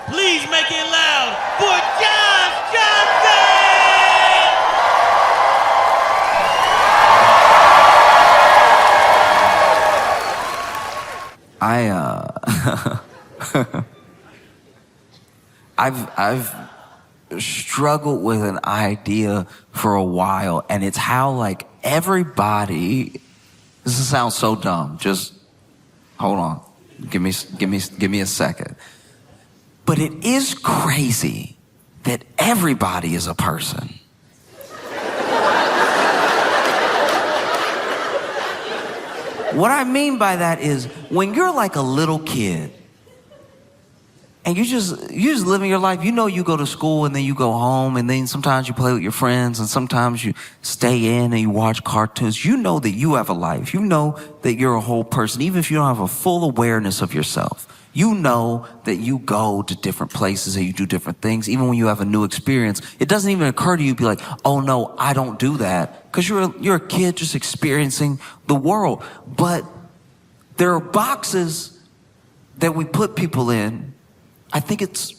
Please make it loud for Josh Johnson! I've struggled with an idea for a while, and it's how like everybody, this sounds so dumb, just hold on, give me a second. But it is crazy that everybody is a person. What I mean by that is when you're like a little kid and you just living your life, you know, you go to school and then you go home and then sometimes you play with your friends and sometimes you stay in and you watch cartoons. You know that you have a life. You know that you're a whole person, even if you don't have a full awareness of yourself. You know that you go to different places and you do different things. Even when you have a new experience, it doesn't even occur to you to be like, oh no, I don't do that. Because you're a kid just experiencing the world. But there are boxes that we put people in. I think it's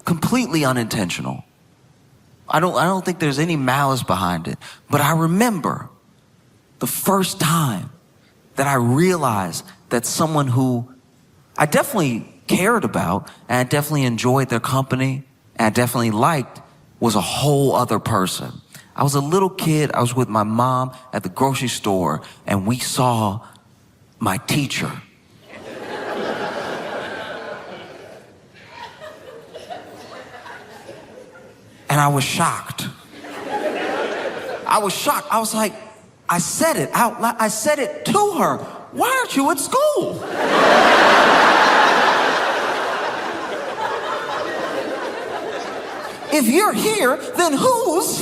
completely unintentional. I don't think there's any malice behind it. But I remember the first time that I realized that someone who I definitely cared about and I definitely enjoyed their company and I definitely liked was a whole other person. I was a little kid. I was with my mom at the grocery store and we saw my teacher. And I was shocked. I was like, I said it out loud. I said it to her. Why aren't you at school? If you're here, then whose?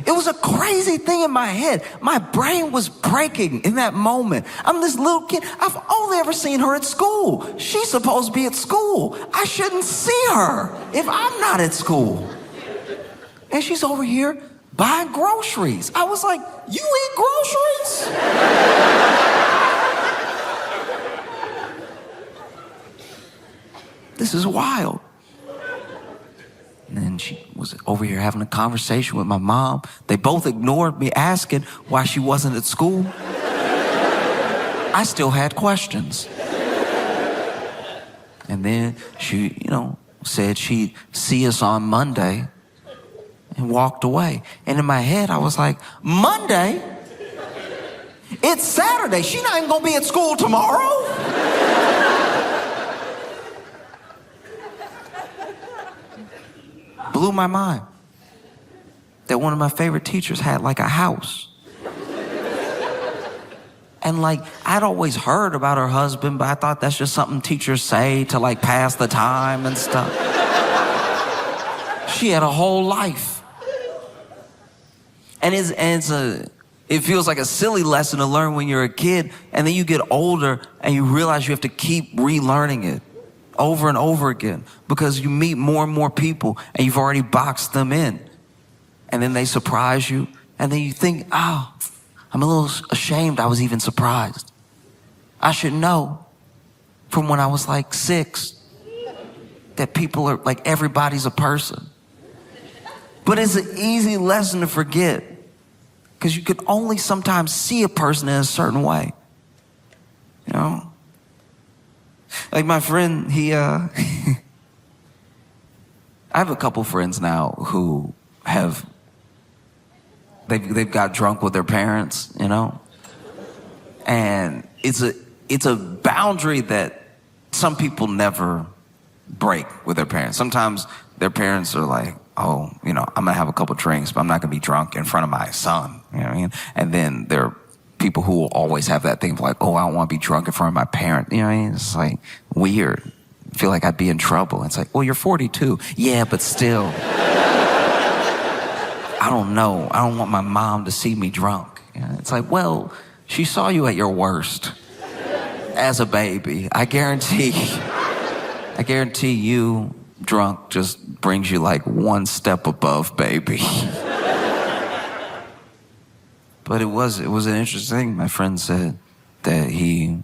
It was a crazy thing in my head. My brain was breaking in that moment. I'm this little kid. I've only ever seen her at school. She's supposed to be at school. I shouldn't see her if I'm not at school. And she's over here buying groceries. I was like, you eat groceries? This is wild. And then she was over here having a conversation with my mom. They both ignored me asking why she wasn't at school. I still had questions. And then she, said she'd see us on Monday and walked away. And in my head, I was like, Monday? It's Saturday. She's not even gonna be at school tomorrow. Blew my mind that one of my favorite teachers had like a house. And like, I'd always heard about her husband, but I thought that's just something teachers say to like pass the time and stuff. She had a whole life. And it feels like a silly lesson to learn when you're a kid, and then you get older and you realize you have to keep relearning it over and over again because you meet more and more people and you've already boxed them in. And then they surprise you and then you think, oh, I'm a little ashamed I was even surprised. I should know from when I was like 6 that people are like, everybody's a person. But it's an easy lesson to forget because you can only sometimes see a person in a certain way. Like my friend, I have a couple friends now who they've got drunk with their parents, and it's a boundary that some people never break with their parents. Sometimes their parents are like, oh, I'm gonna have a couple drinks, but I'm not gonna be drunk in front of my son, you know what I mean? And then there are people who will always have that thing of like, oh, I don't want to be drunk in front of my parent. You know what I mean? It's like weird. I feel like I'd be in trouble. It's like, well, you're 42. Yeah, but still. I don't know. I don't want my mom to see me drunk. It's like, well, she saw you at your worst as a baby. I guarantee you drunk just brings you like one step above baby. But it was an interesting thing. My friend said that he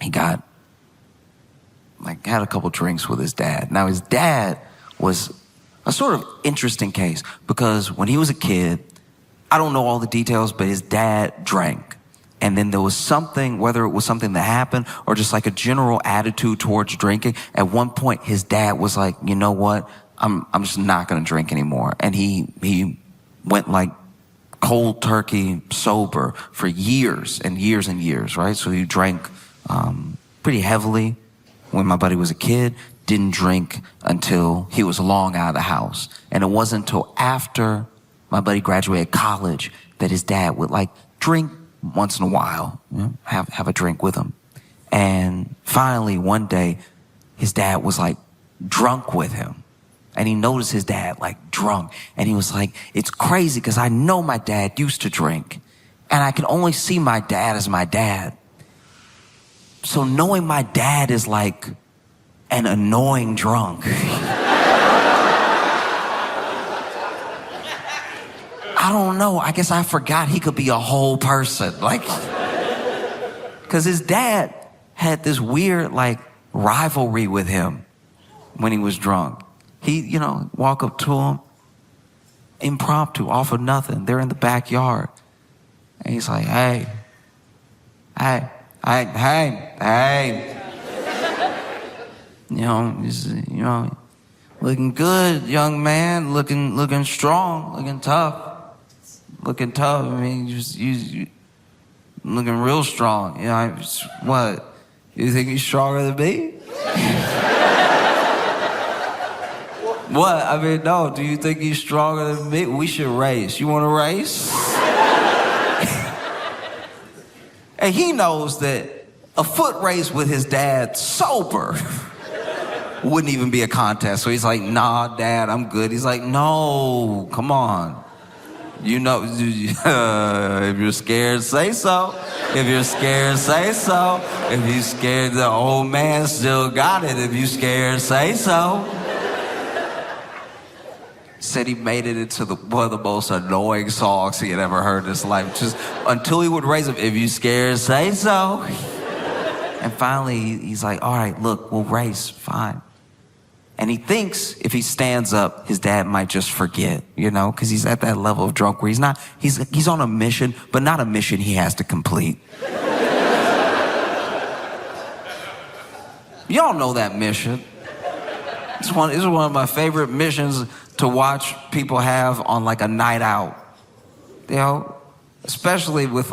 he got, had a couple drinks with his dad. Now, his dad was a sort of interesting case because when he was a kid, I don't know all the details, but his dad drank. And then there was something, whether it was something that happened or just like a general attitude towards drinking. At one point, his dad was like, you know what? I'm just not going to drink anymore. And he went like cold turkey sober for years and years and years, right? So he drank pretty heavily when my buddy was a kid, didn't drink until he was long out of the house. And it wasn't until after my buddy graduated college that his dad would like drink once in a while, have a drink with him. And finally, one day, his dad was like drunk with him. And he noticed his dad like drunk. And he was like, it's crazy because I know my dad used to drink. And I can only see my dad as my dad. So knowing my dad is like an annoying drunk. I don't know. I guess I forgot he could be a whole person. Because his dad had this weird, rivalry with him when he was drunk. He, walk up to him, impromptu, off of nothing. They're in the backyard. And he's like, hey. Looking good, young man, looking strong, looking tough. I mean, you looking real strong. What? You think you're stronger than me? What? I mean, no. Do you think you're stronger than me? We should race. You want to race? And he knows that a foot race with his dad sober wouldn't even be a contest. So he's like, nah, Dad, I'm good. He's like, no, come on. If you're scared, say so. If you're scared, say so. If you're scared, the old man still got it. If you're scared, say so. Said he made it into one of the most annoying songs he had ever heard in his life. Just until he would raise him, if you're scared, say so. And finally, he's like, all right, look, we'll race, fine. And he thinks if he stands up, his dad might just forget, because he's at that level of drunk where he's on a mission, but not a mission he has to complete. Y'all know that mission. This is one of my favorite missions to watch people have on like a night out. Especially with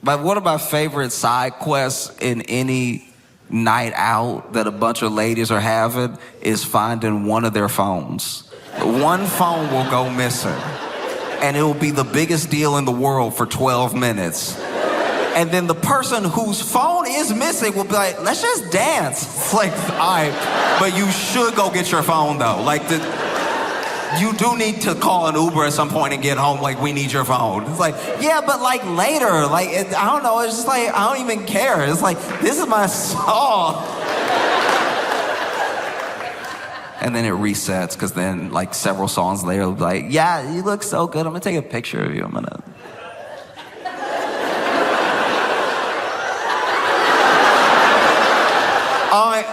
but one of my favorite side quests in any night out that a bunch of ladies are having is finding one of their phones. One phone will go missing, and it will be the biggest deal in the world for 12 minutes. And then the person whose phone is missing will be like, let's just dance. It's like, all right, but you should go get your phone though. You do need to call an Uber at some point and get home. We need your phone. It's like, yeah, but later. I don't know. It's just I don't even care. It's this is my song. And then it resets because then several songs later, it'll be like, yeah, you look so good. I'm going to take a picture of you. I'm going to.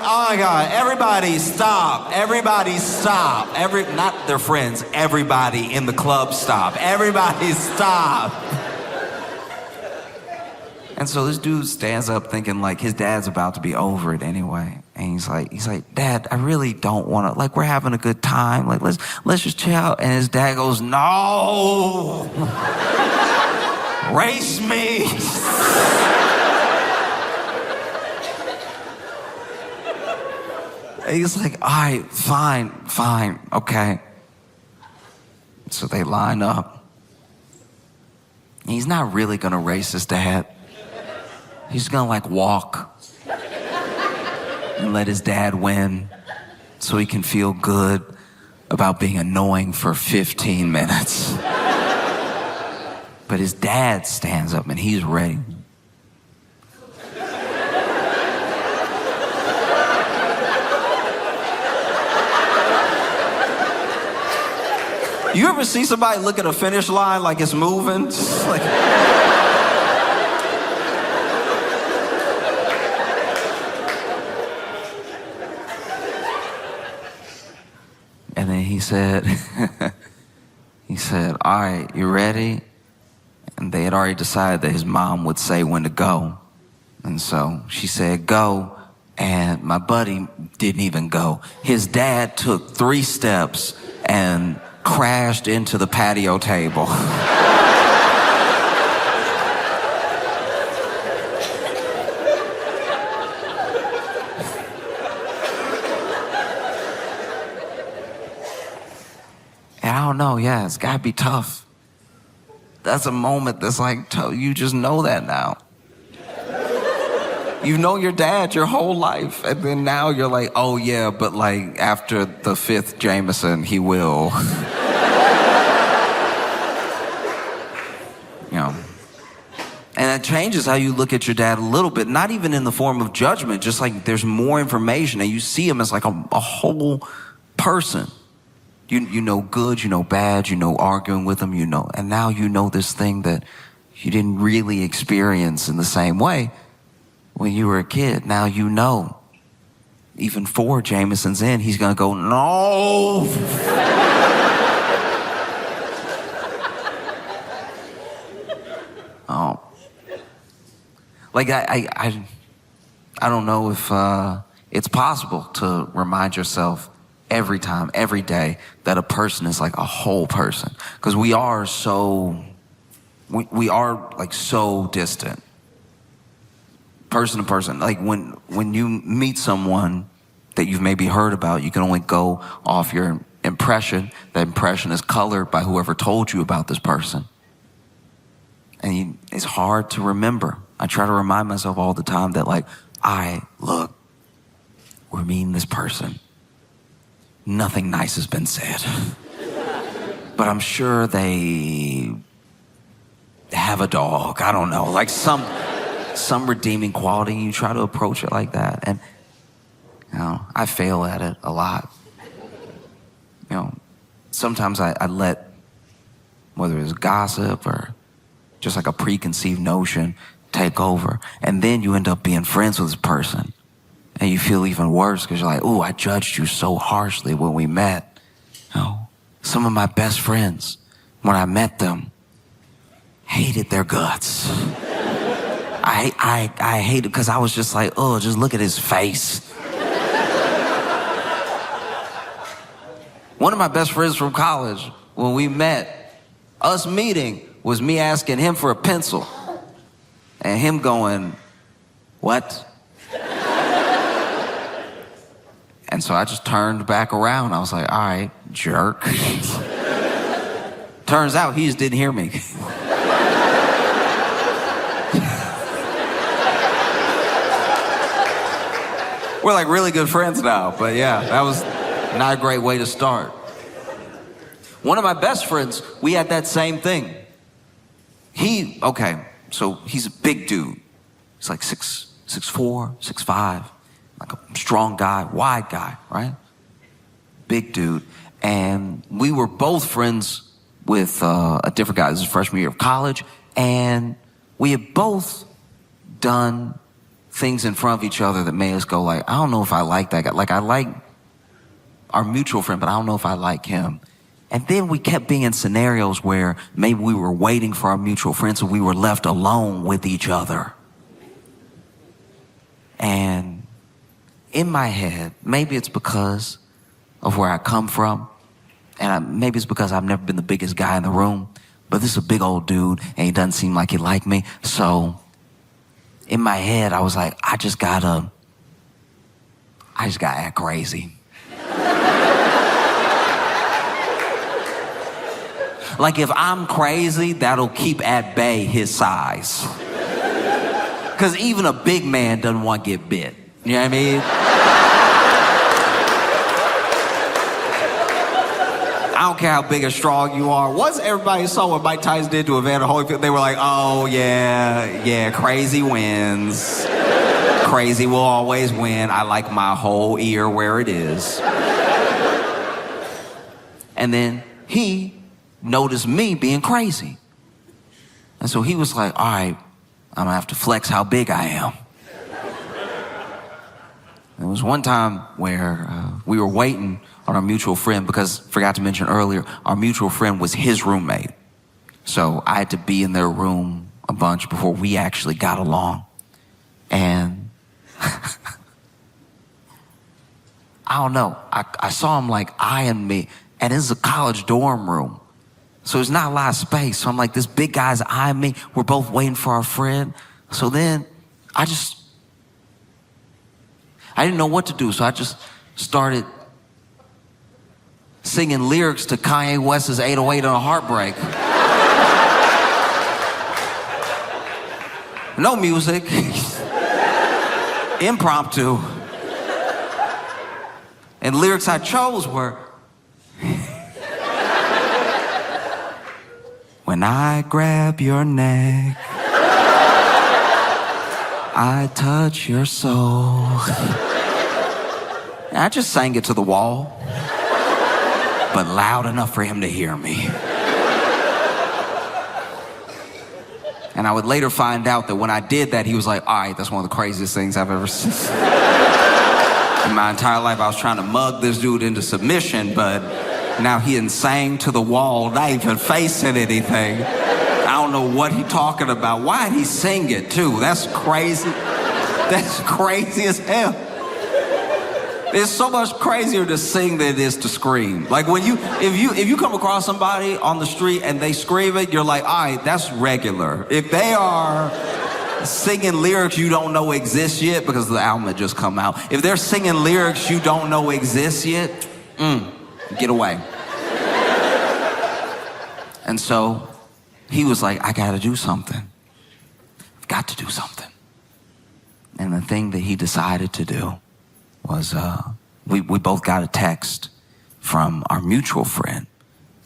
Oh my God, everybody stop. Everybody stop. Not their friends, everybody in the club stop. Everybody stop. And so this dude stands up thinking his dad's about to be over it anyway. And he's like, Dad, I really don't want to, we're having a good time. Let's just chill out. And his dad goes, no, race me. And he's like, all right, fine, okay. So they line up. He's not really gonna race his dad. He's gonna walk and let his dad win so he can feel good about being annoying for 15 minutes. But his dad stands up and he's ready. You ever see somebody look at a finish line like it's moving? said, all right, you ready? And they had already decided that his mom would say when to go. And so she said, go. And my buddy didn't even go. His dad took 3 steps and crashed into the patio table. And I don't know, yeah, it's gotta be tough. That's a moment that's like, you just know that now. You know your dad your whole life, and then now you're like, oh yeah, but like after the 5th Jameson, he will. You know. And it changes how you look at your dad a little bit, not even in the form of judgment, just like there's more information and you see him as like a whole person. You know good, you know bad, you know arguing with him, you know, and now you know this thing that you didn't really experience in the same way when you were a kid. Now you know. Even 4 Jamesons in, he's gonna go, no. Oh. Like I don't know if it's possible to remind yourself every time, every day, that a person is like a whole person. Because we are so distant. Person to person. Like when you meet someone that you've maybe heard about, you can only go off your impression. That impression is colored by whoever told you about this person. And it's hard to remember. I try to remind myself all the time that like, we're meeting this person. Nothing nice has been said. But I'm sure they have a dog. I don't know. Like some redeeming quality. You try to approach it like that. And, you know, I fail at it a lot. You know, sometimes I let, whether it's gossip or just like a preconceived notion, take over. And then you end up being friends with this person. And you feel even worse because you're like, ooh, I judged you so harshly when we met. You know, some of my best friends, when I met them, hated their guts. I hated because I was just like, oh, just look at his face. One of my best friends from college, when we met, us meeting was me asking him for a pencil. And him going, what? And so I just turned back around. I was like, all right, jerk. Turns out he just didn't hear me. We're like really good friends now, but yeah, that was not a great way to start. One of my best friends, we had that same thing. So he's a big dude. He's like 6'4", 6'5", like a strong guy, wide guy, right? Big dude. And we were both friends with a different guy. This is freshman year of college. And we had both done things in front of each other that made us go like, I don't know if I like that guy. Like I like our mutual friend, but I don't know if I like him. And then we kept being in scenarios where maybe we were waiting for our mutual friends, so we were left alone with each other. And in my head, maybe it's because of where I come from, and maybe it's because I've never been the biggest guy in the room, but this is a big old dude, and he doesn't seem like he liked me. So in my head, I was like, I just gotta act crazy. Like if I'm crazy, that'll keep at bay his size. Because even a big man doesn't want to get bit. You know what I mean? I don't care how big or strong you are. Once everybody saw what Mike Tyson did to Evander Holyfield, they were like, oh yeah, crazy wins. Crazy will always win. I like my whole ear where it is. And then he noticed me being crazy. And so he was like, all right, I'm gonna have to flex how big I am. There was one time where we were waiting on our mutual friend because, forgot to mention earlier, our mutual friend was his roommate. So I had to be in their room a bunch before we actually got along. And I don't know, I saw him like eyeing me, and this is a college dorm room. So there's not a lot of space. So I'm like, this big guy's eyeing me. We're both waiting for our friend. So then I didn't know what to do. So I just started singing lyrics to Kanye West's 808 on a Heartbreak. No music. Impromptu. And lyrics I chose were, when I grab your neck, I touch your soul. And I just sang it to the wall, but loud enough for him to hear me. And I would later find out that when I did that, he was like, all right, that's one of the craziest things I've ever seen. In my entire life, I was trying to mug this dude into submission, but now he done sang to the wall, not even facing anything. I don't know what he talking about. Why'd he sing it too? That's crazy. That's crazy as hell. It's so much crazier to sing than it is to scream. Like if you come across somebody on the street and they scream it, you're like, all right, that's regular. If they are singing lyrics you don't know exist yet, because the album had just come out. If they're singing lyrics you don't know exist yet, get away. And so he was like, I gotta do something. I've got to do something. And the thing that he decided to do was we both got a text from our mutual friend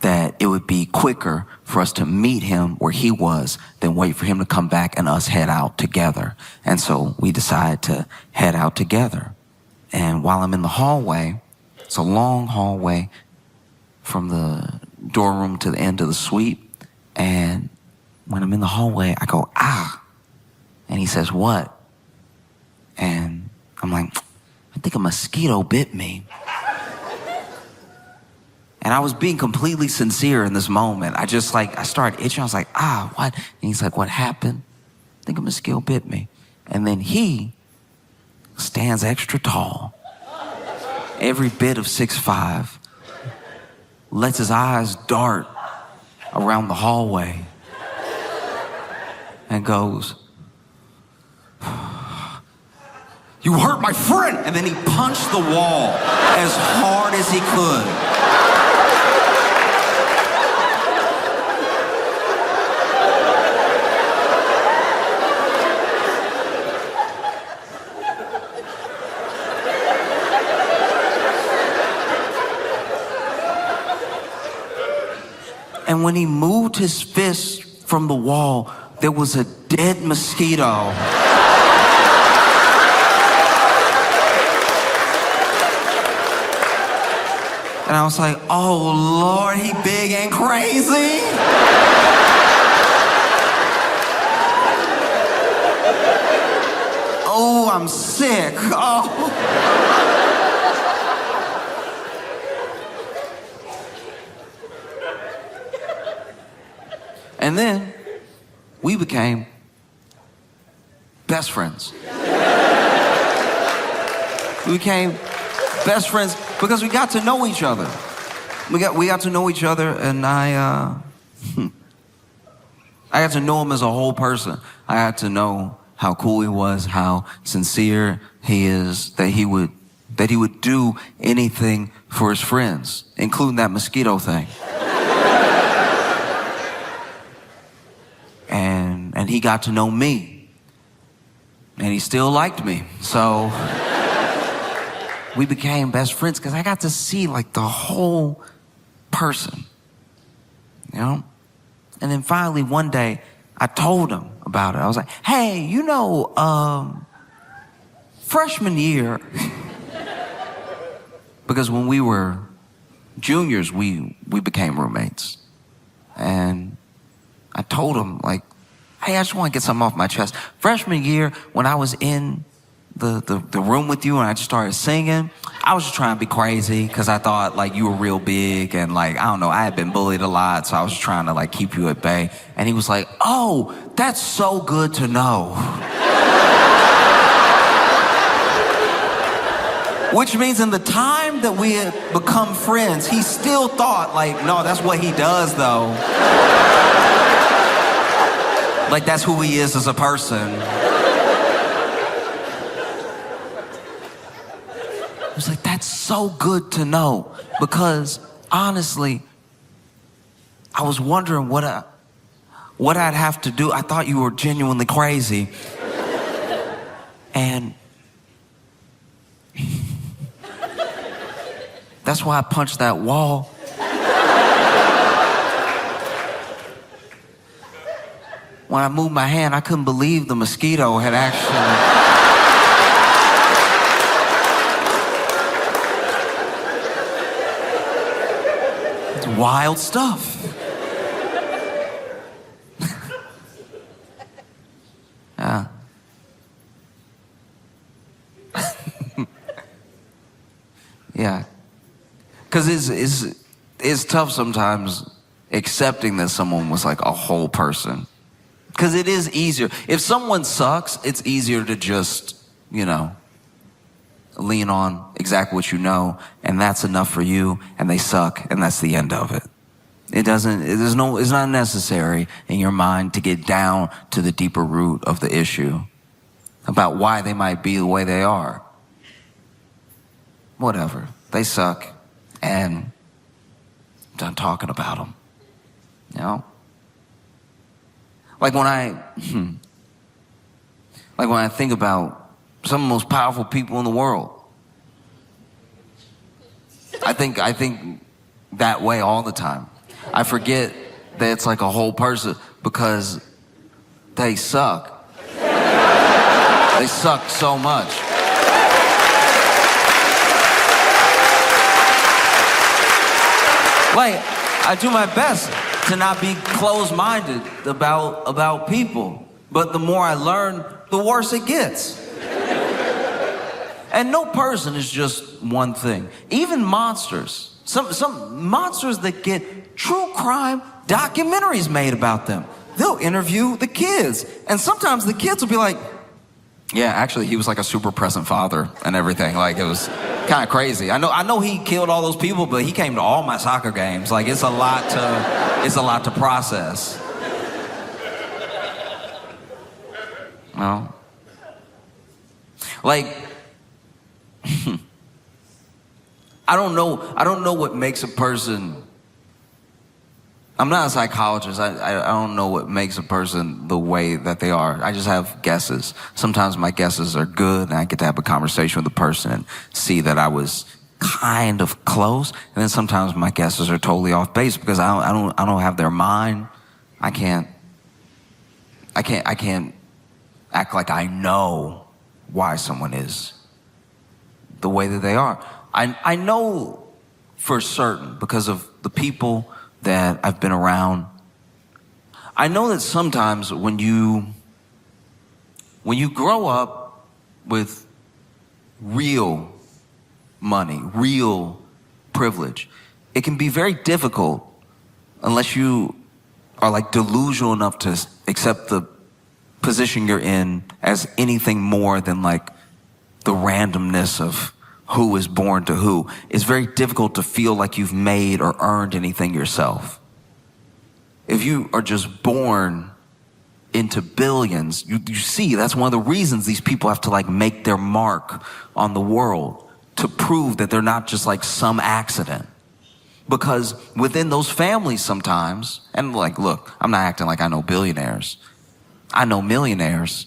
that it would be quicker for us to meet him where he was than wait for him to come back and us head out together. And so we decided to head out together. And while I'm in the hallway, it's a long hallway from the dorm room to the end of the suite. And when I'm in the hallway, I go, ah. And he says, what? And I'm like, I think a mosquito bit me. And I was being completely sincere in this moment. I started itching. I was like, what? And he's like, what happened? I think a mosquito bit me. And then he stands extra tall, every bit of 6'5", lets his eyes dart around the hallway and goes, you hurt my friend! And then he punched the wall as hard as he could. And when he moved his fist from the wall, there was a dead mosquito. And I was like, oh Lord, he big and crazy. Oh, I'm sick. Oh. And then we became best friends. We became best friends because we got to know each other. We got to know each other, and I got to know him as a whole person. I got to know how cool he was, how sincere he is, that he would do anything for his friends, including that mosquito thing. And he got to know me, and he still liked me. So we became best friends because I got to see like the whole person, you know? And then finally one day I told him about it. I was like, hey, freshman year, because when we were juniors, we became roommates. And I told him, like, hey, I just want to get something off my chest. Freshman year, when I was in the room with you and I just started singing. I was just trying to be crazy because I thought like you were real big and like, I don't know, I had been bullied a lot, so I was just trying to like keep you at bay. And he was like, oh, that's so good to know. Which means in the time that we had become friends, he still thought like, no, that's what he does though. Like that's who he is as a person. I was like, that's so good to know, because honestly, I was wondering what I'd have to do. I thought you were genuinely crazy. And that's why I punched that wall. When I moved my hand, I couldn't believe the mosquito had actually... It's wild stuff. Yeah. Yeah. Because it's tough sometimes accepting that someone was like a whole person. Because it is easier. If someone sucks, it's easier to just, lean on exactly what you know, and that's enough for you, and they suck, and that's the end of it. It's not necessary in your mind to get down to the deeper root of the issue about why they might be the way they are. Whatever. They suck, and I'm done talking about them. Like when I think about some of the most powerful people in the world, I think that way all the time. I forget that it's like a whole person because they suck. They suck so much. Like, I do my best to not be closed-minded about people. But the more I learn, the worse it gets. And no person is just one thing. Even monsters. Some monsters that get true crime documentaries made about them. They'll interview the kids. And sometimes the kids will be like, yeah, actually, he was like a super present father and everything. Like, it was kind of crazy. I know he killed all those people, but he came to all my soccer games. Like, it's a lot to process. Well, like, I don't know what makes a person. I'm not a psychologist. I don't know what makes a person the way that they are. I just have guesses. Sometimes my guesses are good, and I get to have a conversation with the person and see that I was kind of close. And then sometimes my guesses are totally off base because I don't have their mind. I can't act like I know why someone is the way that they are. I know for certain because of the people that I've been around. I know that sometimes when you grow up with real money, real privilege, it can be very difficult unless you are like delusional enough to accept the position you're in as anything more than like the randomness of who is born to who. It's very difficult to feel like you've made or earned anything yourself. If you are just born into billions, you see that's one of the reasons these people have to like make their mark on the world to prove that they're not just like some accident. Because within those families sometimes, and like, look, I'm not acting like I know billionaires. I know millionaires.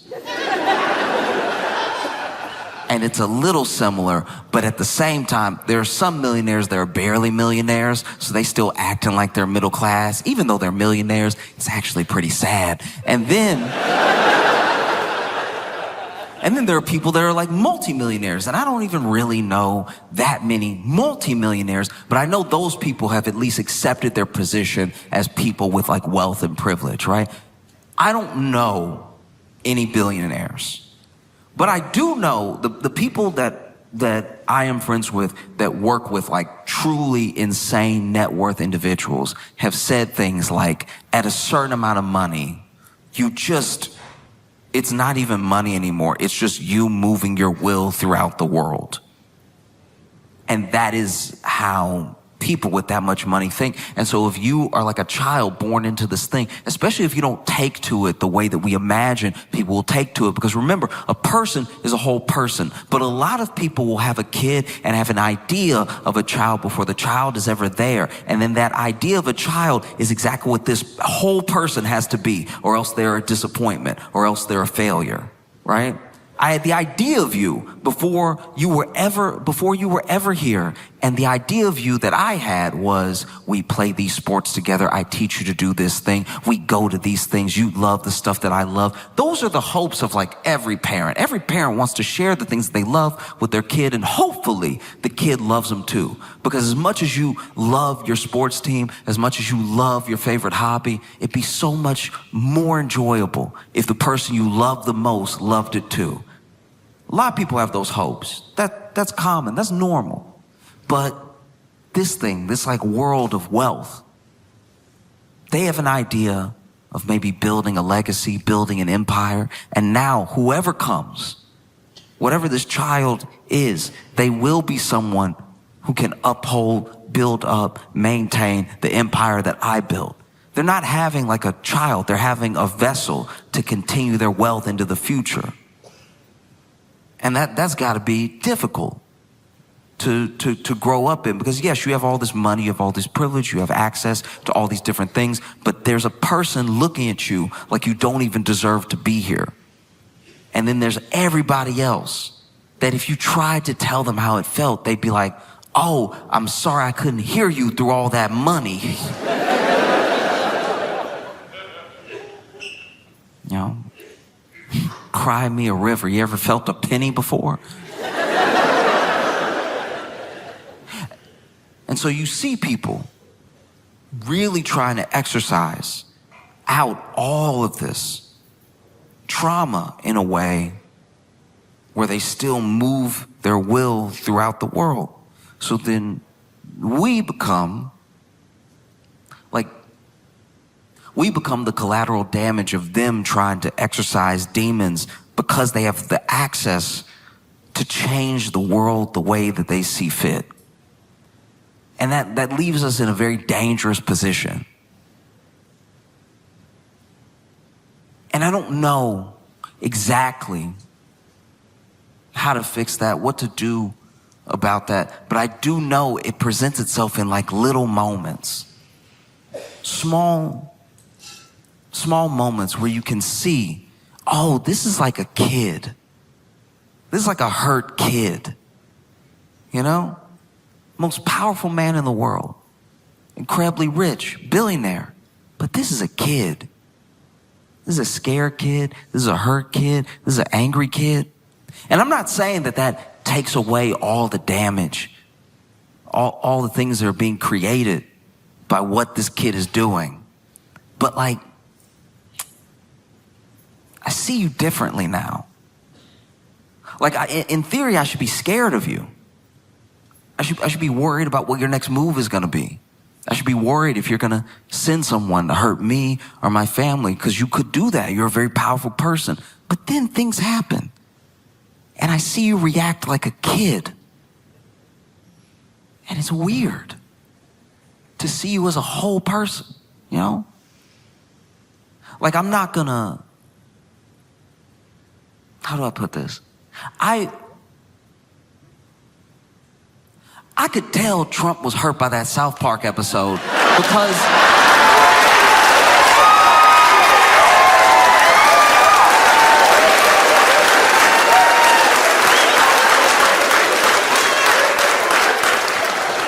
And it's a little similar, but at the same time, there are some millionaires that are barely millionaires, so they still acting like they're middle class. Even though they're millionaires, it's actually pretty sad. And then there are people that are like multimillionaires, and I don't even really know that many multimillionaires, but I know those people have at least accepted their position as people with like wealth and privilege, right? I don't know any billionaires. But I do know the people that I am friends with that work with like truly insane net worth individuals have said things like, at a certain amount of money, it's not even money anymore. It's just you moving your will throughout the world. And that is how people with that much money think. And so if you are like a child born into this thing, especially if you don't take to it the way that we imagine people will take to it, because remember, a person is a whole person, but a lot of people will have a kid and have an idea of a child before the child is ever there. And then that idea of a child is exactly what this whole person has to be, or else they're a disappointment, or else they're a failure, right? I had the idea of you before you were ever here. And the idea of you that I had was, we play these sports together. I teach you to do this thing. We go to these things. You love the stuff that I love. Those are the hopes of like every parent. Every parent wants to share the things that they love with their kid, and hopefully the kid loves them too. Because as much as you love your sports team, as much as you love your favorite hobby, it'd be so much more enjoyable if the person you love the most loved it too. A lot of people have those hopes. That's common, that's normal. But this like world of wealth, they have an idea of maybe building a legacy, building an empire. And now whoever comes, whatever this child is, they will be someone who can uphold, build up, maintain the empire that I built. They're not having like a child, they're having a vessel to continue their wealth into the future. And that's got to be difficult to grow up in, because yes, you have all this money, you have all this privilege, you have access to all these different things, but there's a person looking at you like you don't even deserve to be here. And then there's everybody else that if you tried to tell them how it felt, they'd be like, oh, I'm sorry I couldn't hear you through all that money. You know? Cry me a river. You ever felt a penny before? And so you see people really trying to exercise out all of this trauma in a way where they still move their will throughout the world. So then we become the collateral damage of them trying to exercise demons, because they have the access to change the world the way that they see fit. And that leaves us in a very dangerous position. And I don't know exactly how to fix that, what to do about that, but I do know it presents itself in like little moments. Small moments where you can see, oh, this is like a kid. This is like a hurt kid. You know? Most powerful man in the world. Incredibly rich, billionaire. But this is a kid. This is a scared kid. This is a hurt kid. This is an angry kid. And I'm not saying that takes away all the damage, all the things that are being created by what this kid is doing. But like, I see you differently now. Like, in theory, I should be scared of you. I should be worried about what your next move is going to be. I should be worried if you're going to send someone to hurt me or my family, because you could do that. You're a very powerful person. But then things happen. And I see you react like a kid. And it's weird to see you as a whole person, you know? Like, I'm not going to... How do I put this? I could tell Trump was hurt by that South Park episode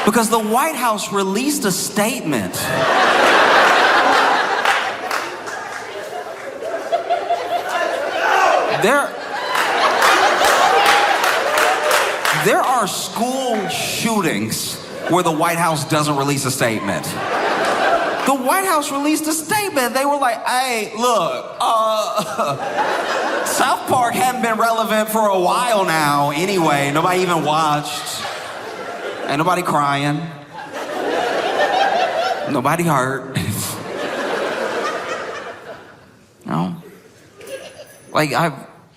because the White House released a statement. There are school shootings where the White House doesn't release a statement. The White House released a statement. They were like, hey, look, South Park hadn't been relevant for a while now anyway. Nobody even watched. Ain't nobody crying. Nobody hurt. No. Like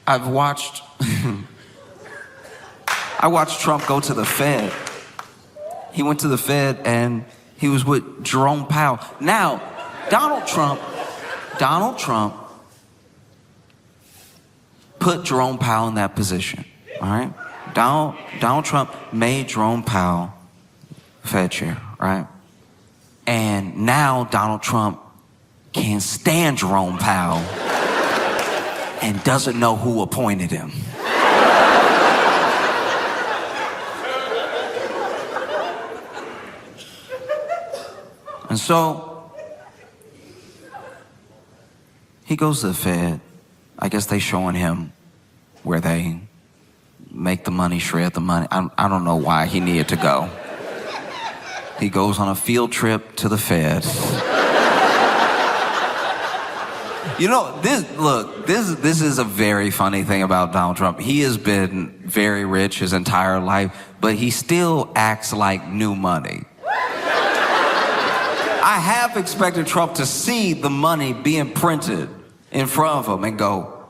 I've watched I watched Trump go to the Fed. He went to the Fed and he was with Jerome Powell. Now, Donald Trump put Jerome Powell in that position, all right? Donald Trump made Jerome Powell Fed chair, right? And now Donald Trump can't stand Jerome Powell and doesn't know who appointed him. And so he goes to the Fed. I guess they showing him where they make the money, shred the money. I don't know why he needed to go. He goes on a field trip to the Fed. You know, this is a very funny thing about Donald Trump. He has been very rich his entire life, but he still acts like new money. I have expected Trump to see the money being printed in front of him and go,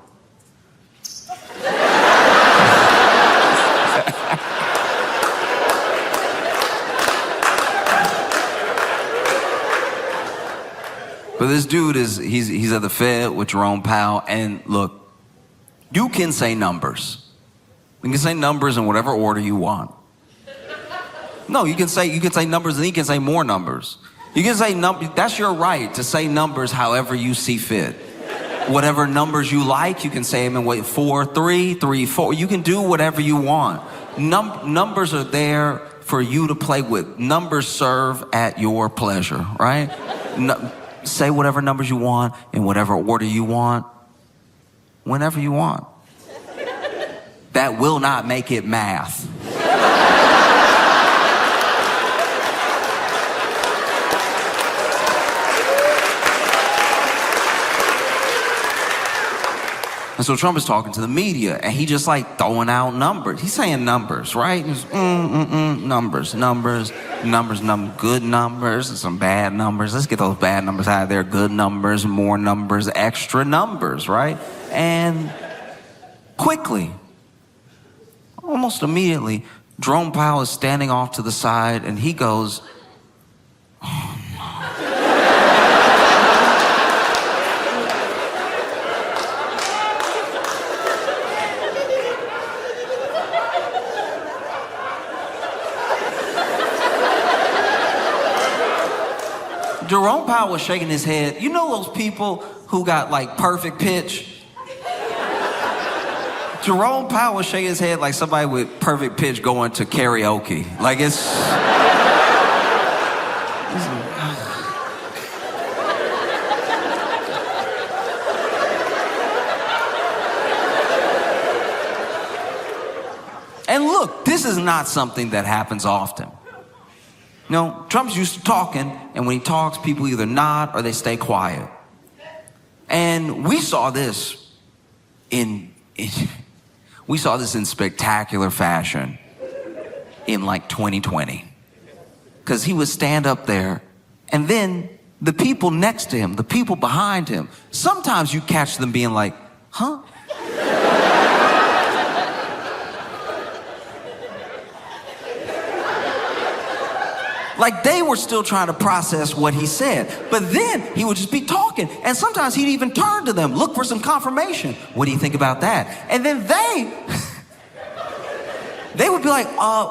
but this dude he's at the Fed with Jerome Powell, and look, you can say numbers. You can say numbers in whatever order you want. No, you can say numbers and he can say more numbers. You can say numbers, that's your right to say numbers however you see fit. Whatever numbers you like, you can say them in 4, 3, 3, 4. You can do whatever you want. Numbers are there for you to play with. Numbers serve at your pleasure, right? Say whatever numbers you want in whatever order you want, whenever you want. That will not make it math. And so Trump is talking to the media, and he just like throwing out numbers. He's saying numbers, right? He's, numbers, good numbers, and some bad numbers. Let's get those bad numbers out of there. Good numbers, more numbers, extra numbers, right? And quickly, almost immediately, Jerome Powell is standing off to the side, and he goes, Jerome Powell was shaking his head. You know those people who got like perfect pitch? Jerome Powell was shaking his head like somebody with perfect pitch going to karaoke. Like it's And look, this is not something that happens often. No, Trump's used to talking, and when he talks, people either nod or they stay quiet. And we saw this in spectacular fashion in like 2020. Because he would stand up there, and then the people next to him, the people behind him, sometimes you catch them being like, huh? Like they were still trying to process what he said. But then he would just be talking. And sometimes he'd even turn to them, look for some confirmation. What do you think about that? And then they would be like,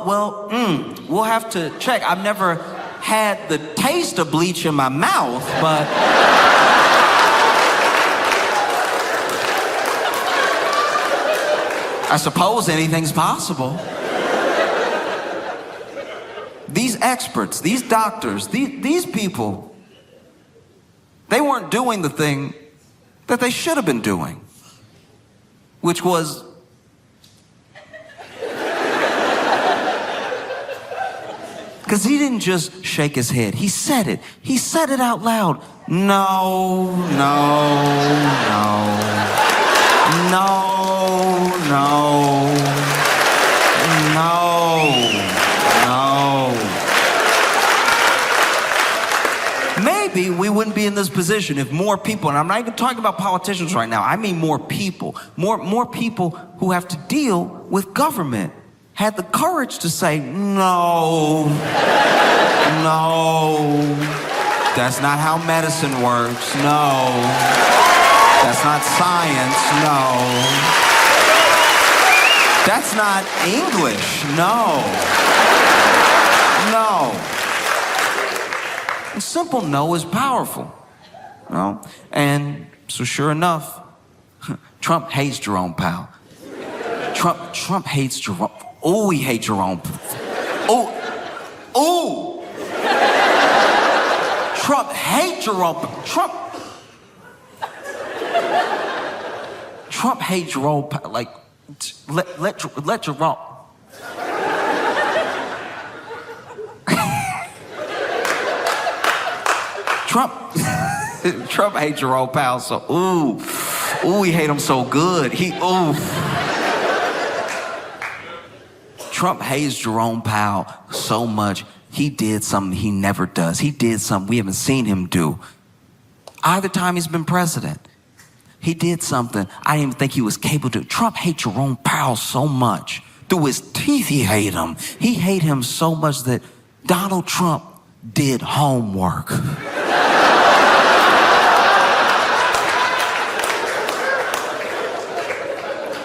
we'll have to check. I've never had the taste of bleach in my mouth, but I suppose anything's possible. These experts, these doctors, these people, they weren't doing the thing that they should have been doing, which was because he didn't just shake his head. He said it. He said it out loud. No. this position, if more people, and I'm not even talking about politicians right now, I mean more people who have to deal with government had the courage to say, no, that's not how medicine works, no, that's not science, no, that's not English, no. A simple no is powerful, you know? And so sure enough, Trump hates Jerome Powell. Trump hates Jerome. Oh, he hates Jerome. Oh. Trump hates Jerome. Trump hates Jerome Powell. Like, let Jerome. Trump hates Jerome Powell, so he hate him so good. Trump hates Jerome Powell so much, he did something he never does. He did something we haven't seen him do. Either time he's been president, he did something I didn't even think he was capable to do. Trump hates Jerome Powell so much. Through his teeth, he hate him. He hate him so much that Donald Trump did homework.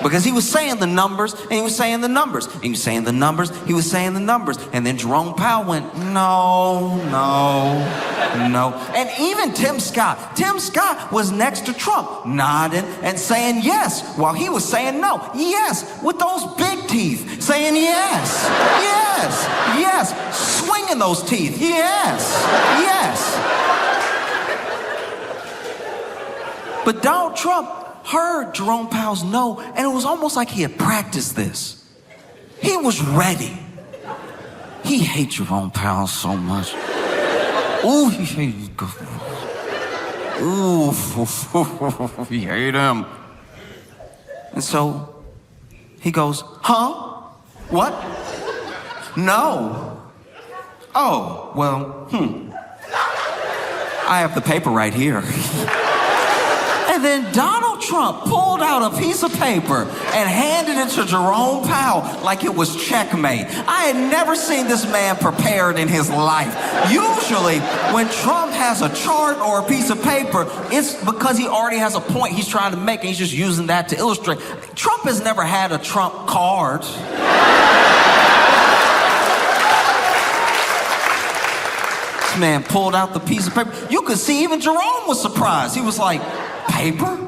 Because he was saying the numbers, and he was saying the numbers, and he was saying the numbers, he was saying the numbers. And then Jerome Powell went, no. And even Tim Scott was next to Trump, nodding and saying yes, while he was saying no. Yes, with those big teeth, saying yes, swinging those teeth, yes. But Donald Trump heard Jerome Powell's no, and it was almost like he had practiced this. He was ready. He hates Jerome Powell so much. Ooh, he hates. Ooh, he hates him. And so he goes, huh? What? No. Oh, well, I have the paper right here. And then Donald Trump pulled out a piece of paper and handed it to Jerome Powell like it was checkmate. I had never seen this man prepared in his life. Usually, when Trump has a chart or a piece of paper, it's because he already has a point he's trying to make, and he's just using that to illustrate. Trump has never had a Trump card. This man pulled out the piece of paper. You could see even Jerome was surprised. He was like, paper?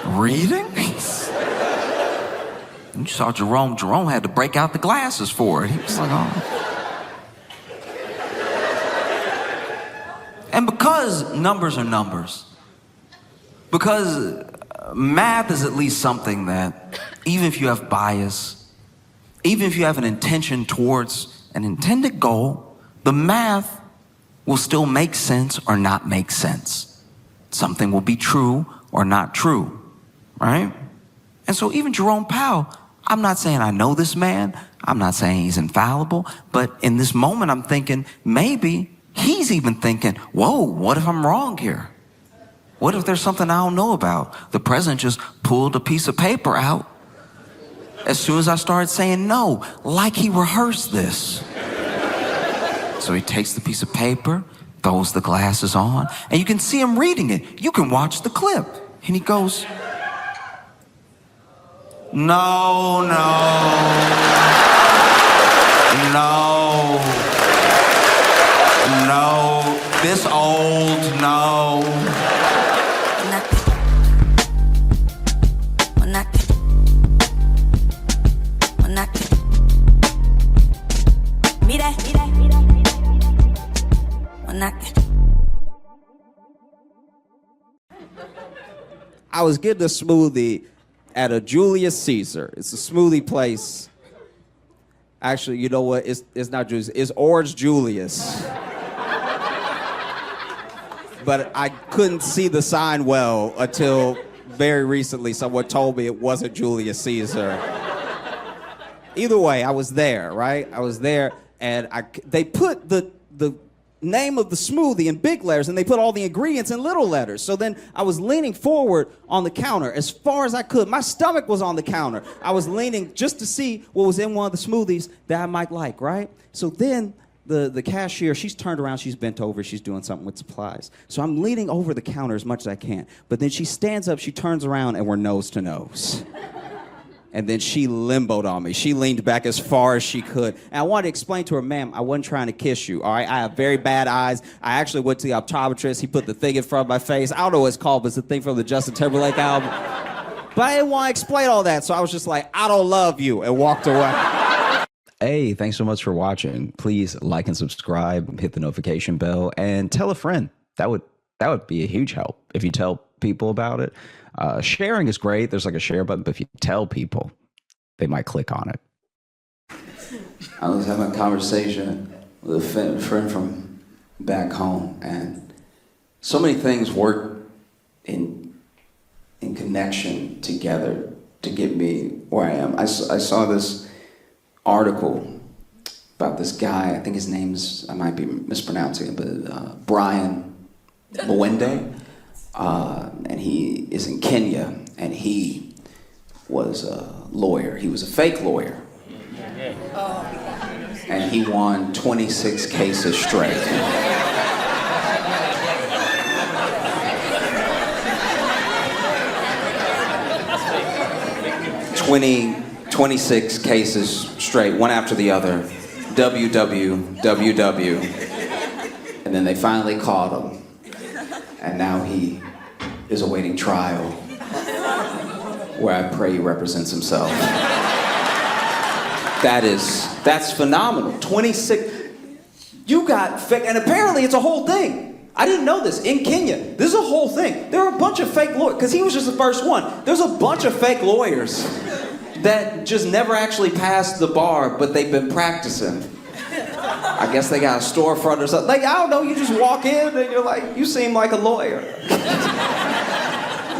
Reading? You saw Jerome had to break out the glasses for it. He was like, oh. And because numbers are numbers, because math is at least something that, even if you have bias, even if you have an intention towards an intended goal, the math will still make sense or not make sense. Something will be true or not true, right? And so even Jerome Powell, I'm not saying I know this man, I'm not saying he's infallible, but in this moment I'm thinking maybe he's even thinking, whoa, what if I'm wrong here? What if there's something I don't know about? The president just pulled a piece of paper out as soon as I started saying no, like he rehearsed this. So he takes the piece of paper, throws the glasses on, and you can see him reading it. You can watch the clip. And he goes, no, this old, no. I was getting a smoothie at a Julius Caesar. It's a smoothie place. Actually, you know what? It's not Julius. It's Orange Julius. But I couldn't see the sign well until very recently. Someone told me it wasn't Julius Caesar. Either way, I was there, right? I was there, and they put the name of the smoothie in big letters, and they put all the ingredients in little letters. So then I was leaning forward on the counter as far as I could. My stomach was on the counter. I was leaning just to see what was in one of the smoothies that I might like, right? So then the cashier, she's turned around, she's bent over, she's doing something with supplies. So I'm leaning over the counter as much as I can. But then she stands up, she turns around, and we're nose to nose. And then she limboed on me. She leaned back as far as she could. And I wanted to explain to her, ma'am, I wasn't trying to kiss you, all right? I have very bad eyes. I actually went to the optometrist. He put the thing in front of my face. I don't know what it's called, but it's the thing from the Justin Timberlake album. But I didn't want to explain all that, so I was just like, I don't love you, and walked away. Hey, thanks so much for watching. Please like and subscribe, hit the notification bell, and tell a friend. That would be a huge help if you tell people about it. Sharing is great. There's like a share button, but if you tell people, they might click on it. I was having a conversation with a friend from back home, and so many things work in connection together to get me where I am. I saw this article about this guy. I think his name's, I might be mispronouncing it, but Brian Mwende. And he is in Kenya, and he was a lawyer. He was a fake lawyer. And he won 26 cases straight. 26 cases straight, one after the other. WWWW. And then they finally caught him. And now he is awaiting trial, where I pray he represents himself. That's phenomenal. 26, you got fake, and apparently it's a whole thing. I didn't know this. In Kenya, this is a whole thing. There are a bunch of fake lawyers, because he was just the first one. There's a bunch of fake lawyers that just never actually passed the bar, but they've been practicing. I guess they got a storefront or something. Like, I don't know, you just walk in and you're like, you seem like a lawyer.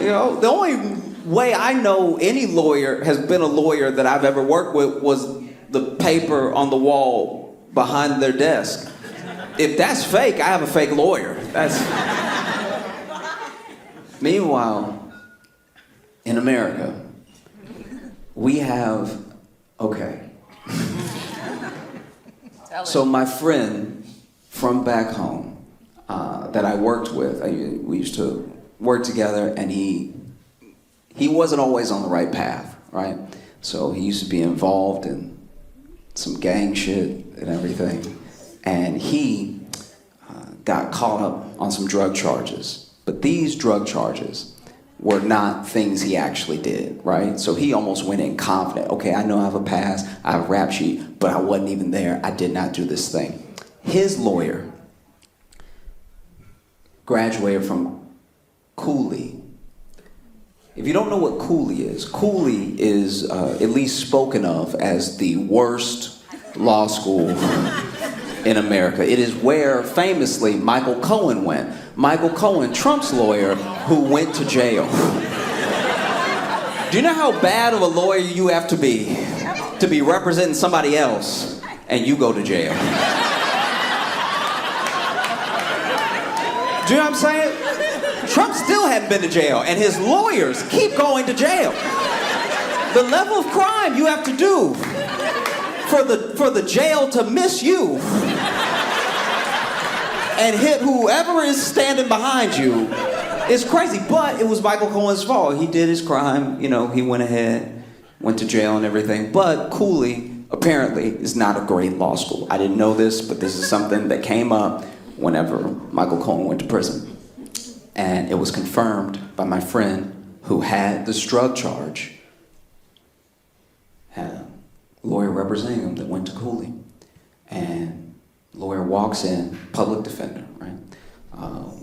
You know, the only way I know any lawyer has been a lawyer that I've ever worked with was the paper on the wall behind their desk. If that's fake, I have a fake lawyer. Meanwhile, in America, we have, So my friend from back home that I worked with, we used to work together, and he wasn't always on the right path, right? So he used to be involved in some gang shit and everything, and he got caught up on some drug charges. But these drug charges were not things he actually did, right? So he almost went in confident. Okay, I know I have a past, I have a rap sheet, but I wasn't even there. I did not do this thing. His lawyer graduated from Cooley. If you don't know what Cooley is at least spoken of as the worst law school in America. It is where, famously, Michael Cohen went. Michael Cohen, Trump's lawyer, who went to jail. Do you know how bad of a lawyer you have to be representing somebody else and you go to jail? Do you know what I'm saying? Trump still hadn't been to jail, and his lawyers keep going to jail. The level of crime you have to do for the jail to miss you and hit whoever is standing behind you is crazy. But it was Michael Cohen's fault. He did his crime, you know, he went ahead, went to jail and everything. But Cooley, apparently, is not a great law school. I didn't know this, but this is something that came up whenever Michael Cohen went to prison. And it was confirmed by my friend who had this drug charge, had a lawyer representing him that went to Cooley. And lawyer walks in, public defender, right?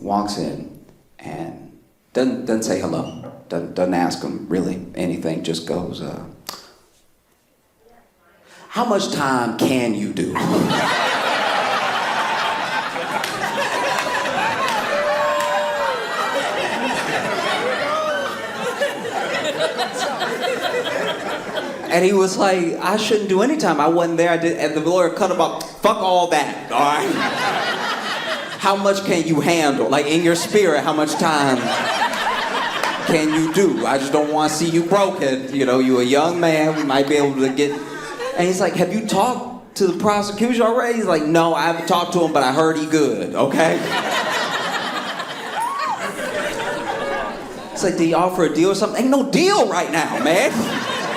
Walks in and doesn't say hello, doesn't ask him really anything, just goes, how much time can you do? And he was like, I shouldn't do any time. I wasn't there. I did. And the lawyer cut him off. Fuck all that, all right? How much can you handle? Like, in your spirit, how much time can you do? I just don't want to see you broken. You know, you a young man. We might be able to get... And he's like, have you talked to the prosecution already? He's like, no, I haven't talked to him, but I heard he good, okay? It's like, did he offer a deal or something? Ain't no deal right now, man.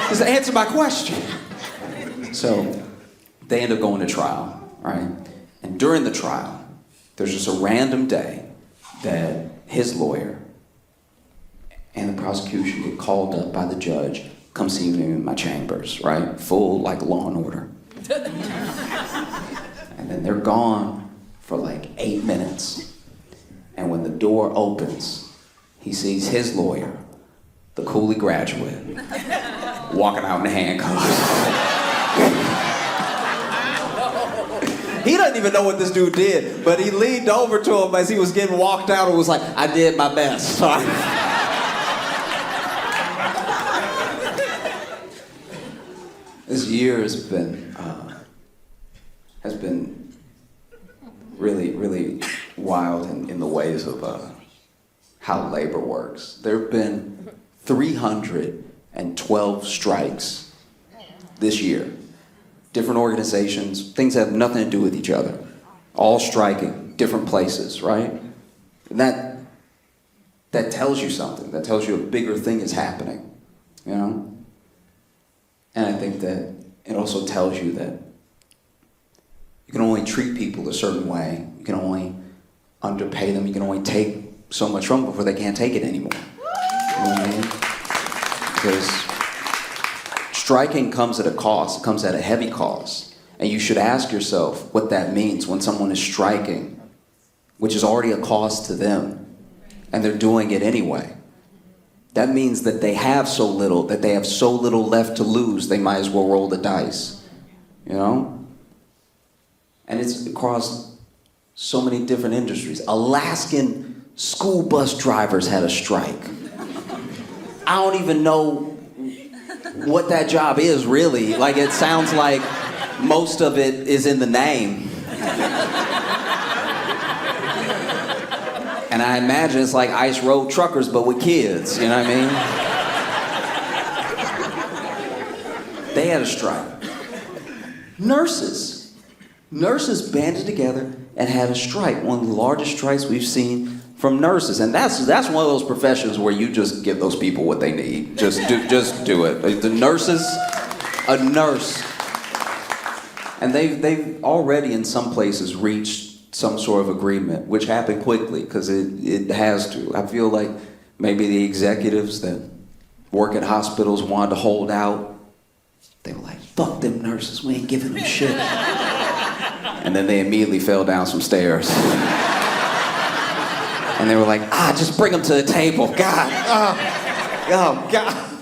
Just answer my question. So they end up going to trial, right? And during the trial, there's just a random day that his lawyer and the prosecution get called up by the judge, come see me in my chambers, right? Full, like, Law and Order. And then they're gone for like 8 minutes. And when the door opens, he sees his lawyer, the Cooley graduate, walking out in handcuffs. He doesn't even know what this dude did, but he leaned over to him as he was getting walked out and was like, I did my best. This year has been really, really wild in the ways of how labor works. There have been 312 strikes this year. Different organizations, things that have nothing to do with each other, all striking, different places, right? And that tells you something. That tells you a bigger thing is happening, you know? And I think that it also tells you that you can only treat people a certain way. You can only underpay them. You can only take so much from them before they can't take it anymore. You know what I mean? Because striking comes at a cost. It comes at a heavy cost. And you should ask yourself what that means when someone is striking, which is already a cost to them, and they're doing it anyway. That means that they have so little left to lose, they might as well roll the dice, you know? And it's across so many different industries. Alaskan school bus drivers had a strike. I don't even know what that job is, really. Like, it sounds like most of it is in the name. And I imagine it's like ice road truckers, but with kids, you know what I mean? They had a strike. Nurses banded together and had a strike. One of the largest strikes we've seen from nurses. And that's one of those professions where you just give those people what they need. Just do it. The nurses, a nurse. And they've already in some places reached some sort of agreement, which happened quickly because it has to. I feel like maybe the executives that work at hospitals wanted to hold out. They were like, fuck them nurses, we ain't giving them shit. And then they immediately fell down some stairs. And they were like, just bring them to the table. God, oh God.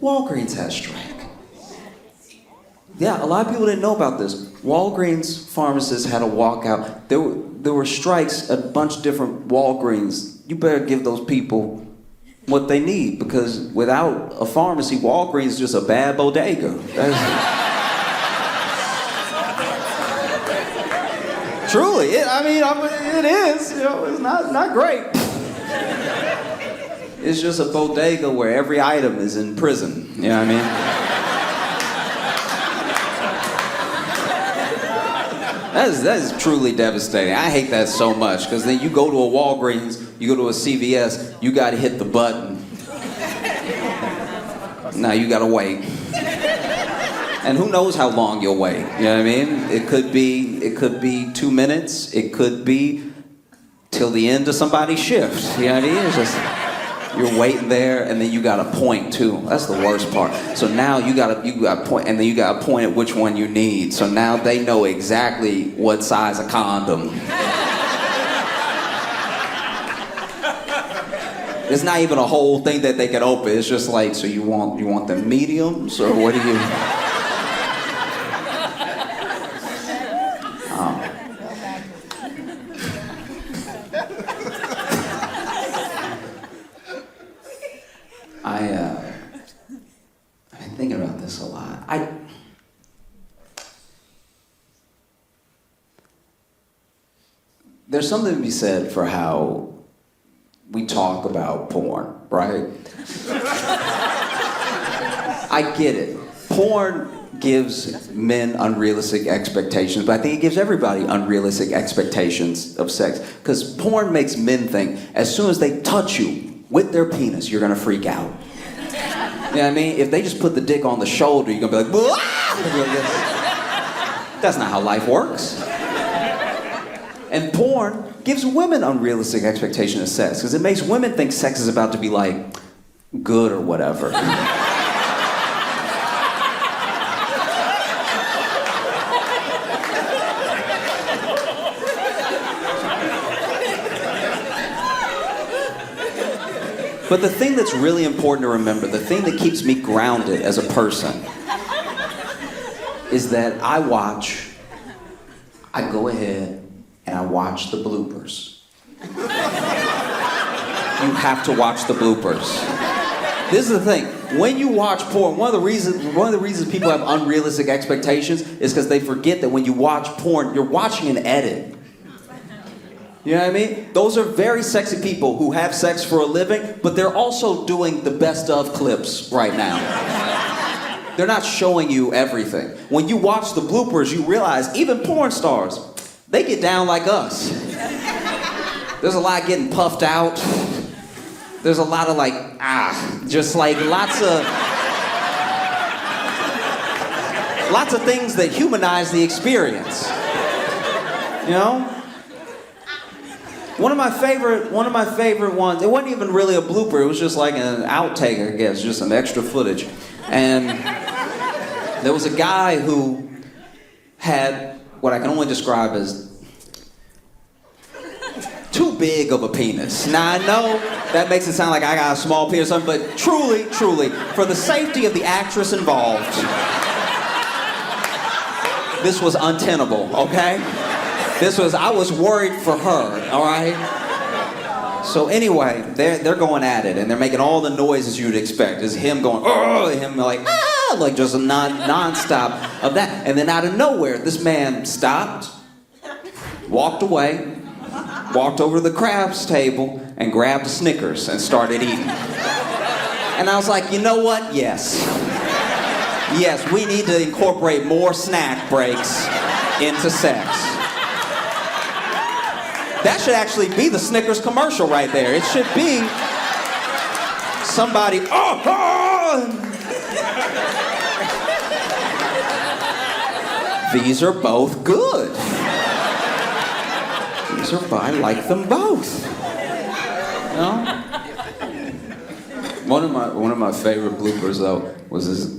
Walgreens has strike. Yeah, a lot of people didn't know about this. Walgreens pharmacists had a walkout. There were strikes at a bunch of different Walgreens. You better give those people what they need, because without a pharmacy, Walgreens is just a bad bodega. Truly, it is. You know, it's not great. It's just a bodega where every item is in prison. You know what I mean? That is truly devastating. I hate that so much, because then you go to a Walgreens, you go to a CVS, you got to hit the button. Now you got to wait. And who knows how long you'll wait? You know what I mean? It could be 2 minutes. It could be till the end of somebody's shift. You know what I mean? It's just, you're waiting there, and then you got to point too. That's the worst part. So now you got to point, and then you got to point at which one you need. So now they know exactly what size of condom. It's not even a whole thing that they can open. It's just like, so you want the mediums, or what do you? there's something to be said for how we talk about porn, right? I get it. Porn gives men unrealistic expectations, but I think it gives everybody unrealistic expectations of sex. Because porn makes men think as soon as they touch you with their penis, you're gonna freak out. You know what I mean? If they just put the dick on the shoulder, you're gonna be like, "Wah!" That's not how life works. And porn gives women unrealistic expectations of sex, because it makes women think sex is about to be like good or whatever. But the thing that's really important to remember, the thing that keeps me grounded as a person, is that I go ahead and I watch the bloopers. You have to watch the bloopers. This is the thing. When you watch porn, one of the reasons people have unrealistic expectations is because they forget that when you watch porn, you're watching an edit. You know what I mean? Those are very sexy people who have sex for a living, but they're also doing the best of clips right now. They're not showing you everything. When you watch the bloopers, you realize even porn stars, they get down like us. There's a lot getting puffed out. There's a lot of like, just like lots of things that humanize the experience. You know? One of my favorite ones, it wasn't even really a blooper, it was just like an outtake, I guess, just some extra footage. And there was a guy who had what I can only describe as too big of a penis. Now I know that makes it sound like I got a small penis or something, but truly, for the safety of the actress involved, this was untenable, okay? I was worried for her, all right? So anyway, they're going at it, and they're making all the noises you'd expect. It's him going, him like, like just a non-stop of that. And then out of nowhere, this man stopped, walked away, walked over to the crabs table, and grabbed a Snickers and started eating. And I was like, you know what? Yes, we need to incorporate more snack breaks into sex. That should actually be the Snickers commercial right there. It should be somebody, These are both good. I like them both. You know? One of my favorite bloopers though was this.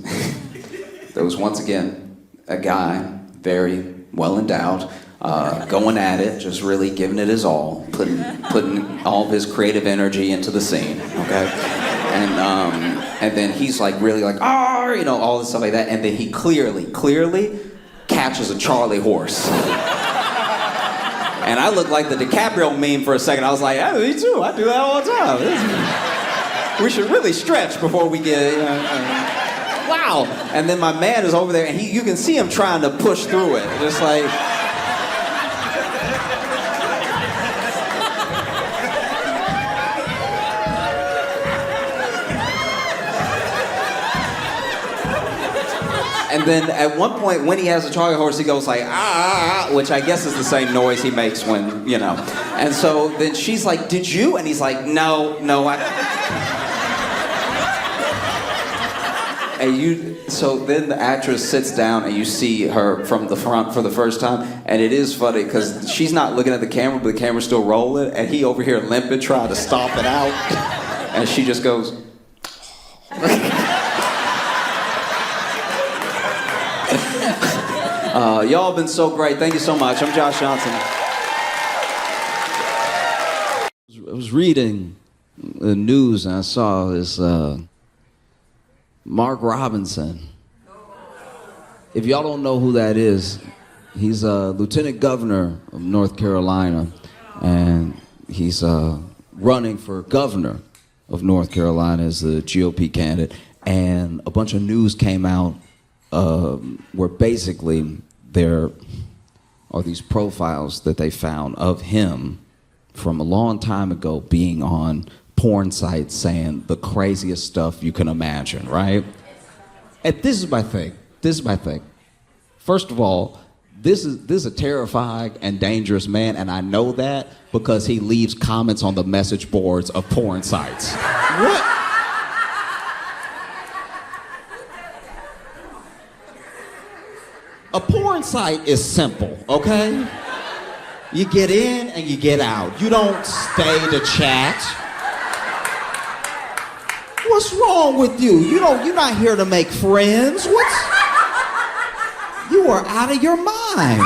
There was once again a guy, very well endowed, going at it, just really giving it his all, putting all of his creative energy into the scene, okay? And then he's like really like, all this stuff like that, and then he clearly catches a Charlie horse. And I looked like the DiCaprio meme for a second. I was like, me too, I do that all the time. We should really stretch before we get, wow. And then my man is over there, and you can see him trying to push through it, just like, and then at one point, when he has a Charlie horse, he goes like, which I guess is the same noise he makes when, you know. And so then she's like, did you? And he's like, no, so then the actress sits down and you see her from the front for the first time, and it is funny because she's not looking at the camera, but the camera's still rolling, and he over here limping, trying to stomp it out, and she just goes, y'all have been so great. Thank you so much. I'm Josh Johnson. I was reading the news and I saw this Mark Robinson. If y'all don't know who that is, he's a lieutenant governor of North Carolina, and he's running for governor of North Carolina as the GOP candidate. And a bunch of news came out where basically they're are these profiles that they found of him from a long time ago being on porn sites saying the craziest stuff you can imagine, right? And this is my thing. First of all, this is a terrifying and dangerous man, and I know that because he leaves comments on the message boards of porn sites. What? A porn site is simple, okay? You get in and you get out. You don't stay to chat. What's wrong with you? You're not here to make friends. You are out of your mind.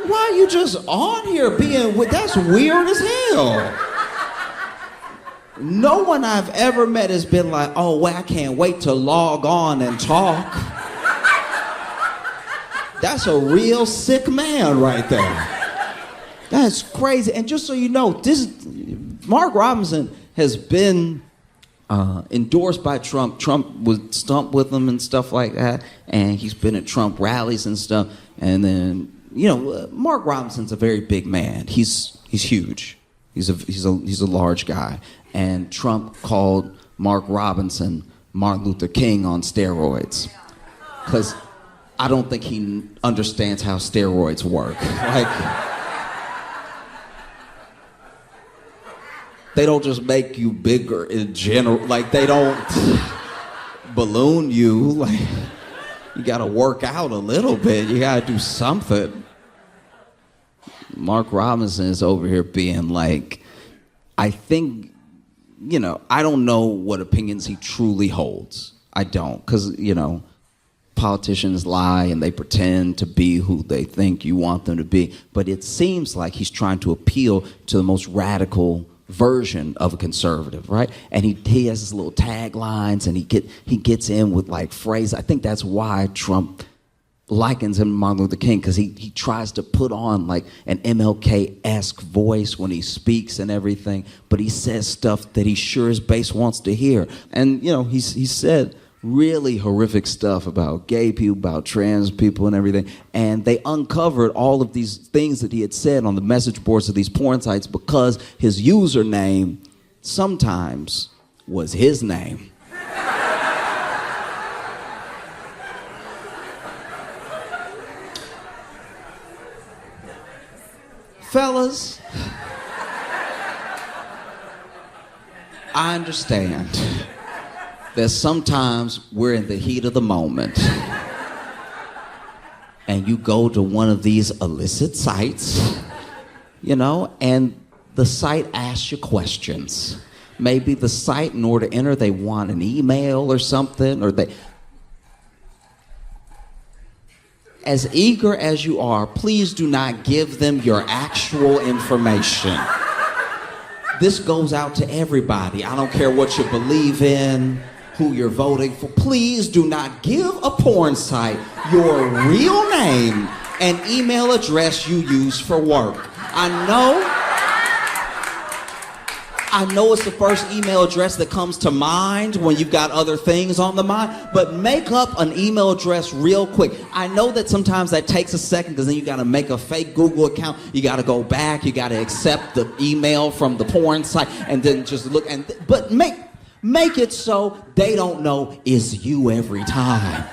Why are you just on here being with? That's weird as hell. No one I've ever met has been like, oh, well, I can't wait to log on and talk. That's a real sick man right there. That's crazy. And just so you know, Mark Robinson has been endorsed by Trump. Trump would stump with him and stuff like that, and he's been at Trump rallies and stuff. And then, Mark Robinson's a very big man. He's huge. He's a large guy. And Trump called Mark Robinson Martin Luther King on steroids, because I don't think he understands how steroids work. They don't just make you bigger in general. They don't balloon you. You gotta work out a little bit. You gotta do something. Mark Robinson is over here being I think, I don't know what opinions he truly holds. I don't, because, politicians lie and they pretend to be who they think you want them to be. But it seems like he's trying to appeal to the most radical version of a conservative, right? And he has his little taglines, and he gets in with phrases. I think that's why Trump likens him to Martin Luther King, because he tries to put on an MLK-esque voice when he speaks and everything, but he says stuff that he sure his base wants to hear. And he said really horrific stuff about gay people, about trans people and everything. And they uncovered all of these things that he had said on the message boards of these porn sites because his username sometimes was his name. Fellas, I understand that sometimes we're in the heat of the moment and you go to one of these illicit sites, and the site asks you questions. Maybe the site, in order to enter, they want an email or something, or as eager as you are, please do not give them your actual information. This goes out to everybody. I don't care what you believe in, who you're voting for. Please do not give a porn site your real name and email address you use for work. I know it's the first email address that comes to mind when you've got other things on the mind, but make up an email address real quick. I know that sometimes that takes a second, because then you got to make a fake Google account. You got to go back. You got to accept the email from the porn site and then just look. But make it so they don't know it's you every time.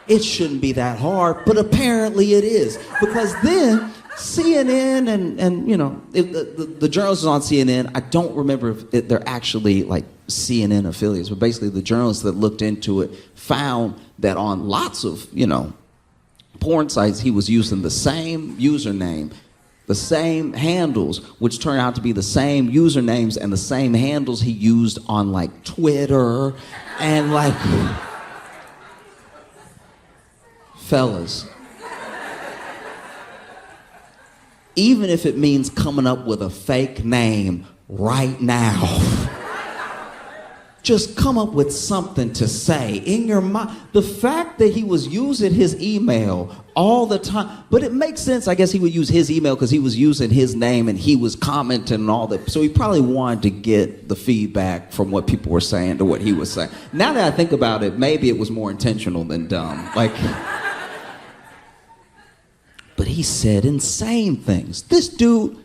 It shouldn't be that hard, but apparently it is, because then CNN and the journalists on CNN, I don't remember if they're actually CNN affiliates, but basically the journalists that looked into it found that on lots of porn sites he was using the same username, the same handles, which turned out to be the same usernames and the same handles he used on Twitter and fellas. Even if it means coming up with a fake name right now, just come up with something to say in your mind. The fact that he was using his email all the time, but it makes sense. I guess he would use his email because he was using his name and he was commenting and all that. So he probably wanted to get the feedback from what people were saying to what he was saying. Now that I think about it, maybe it was more intentional than dumb. But he said insane things. This dude,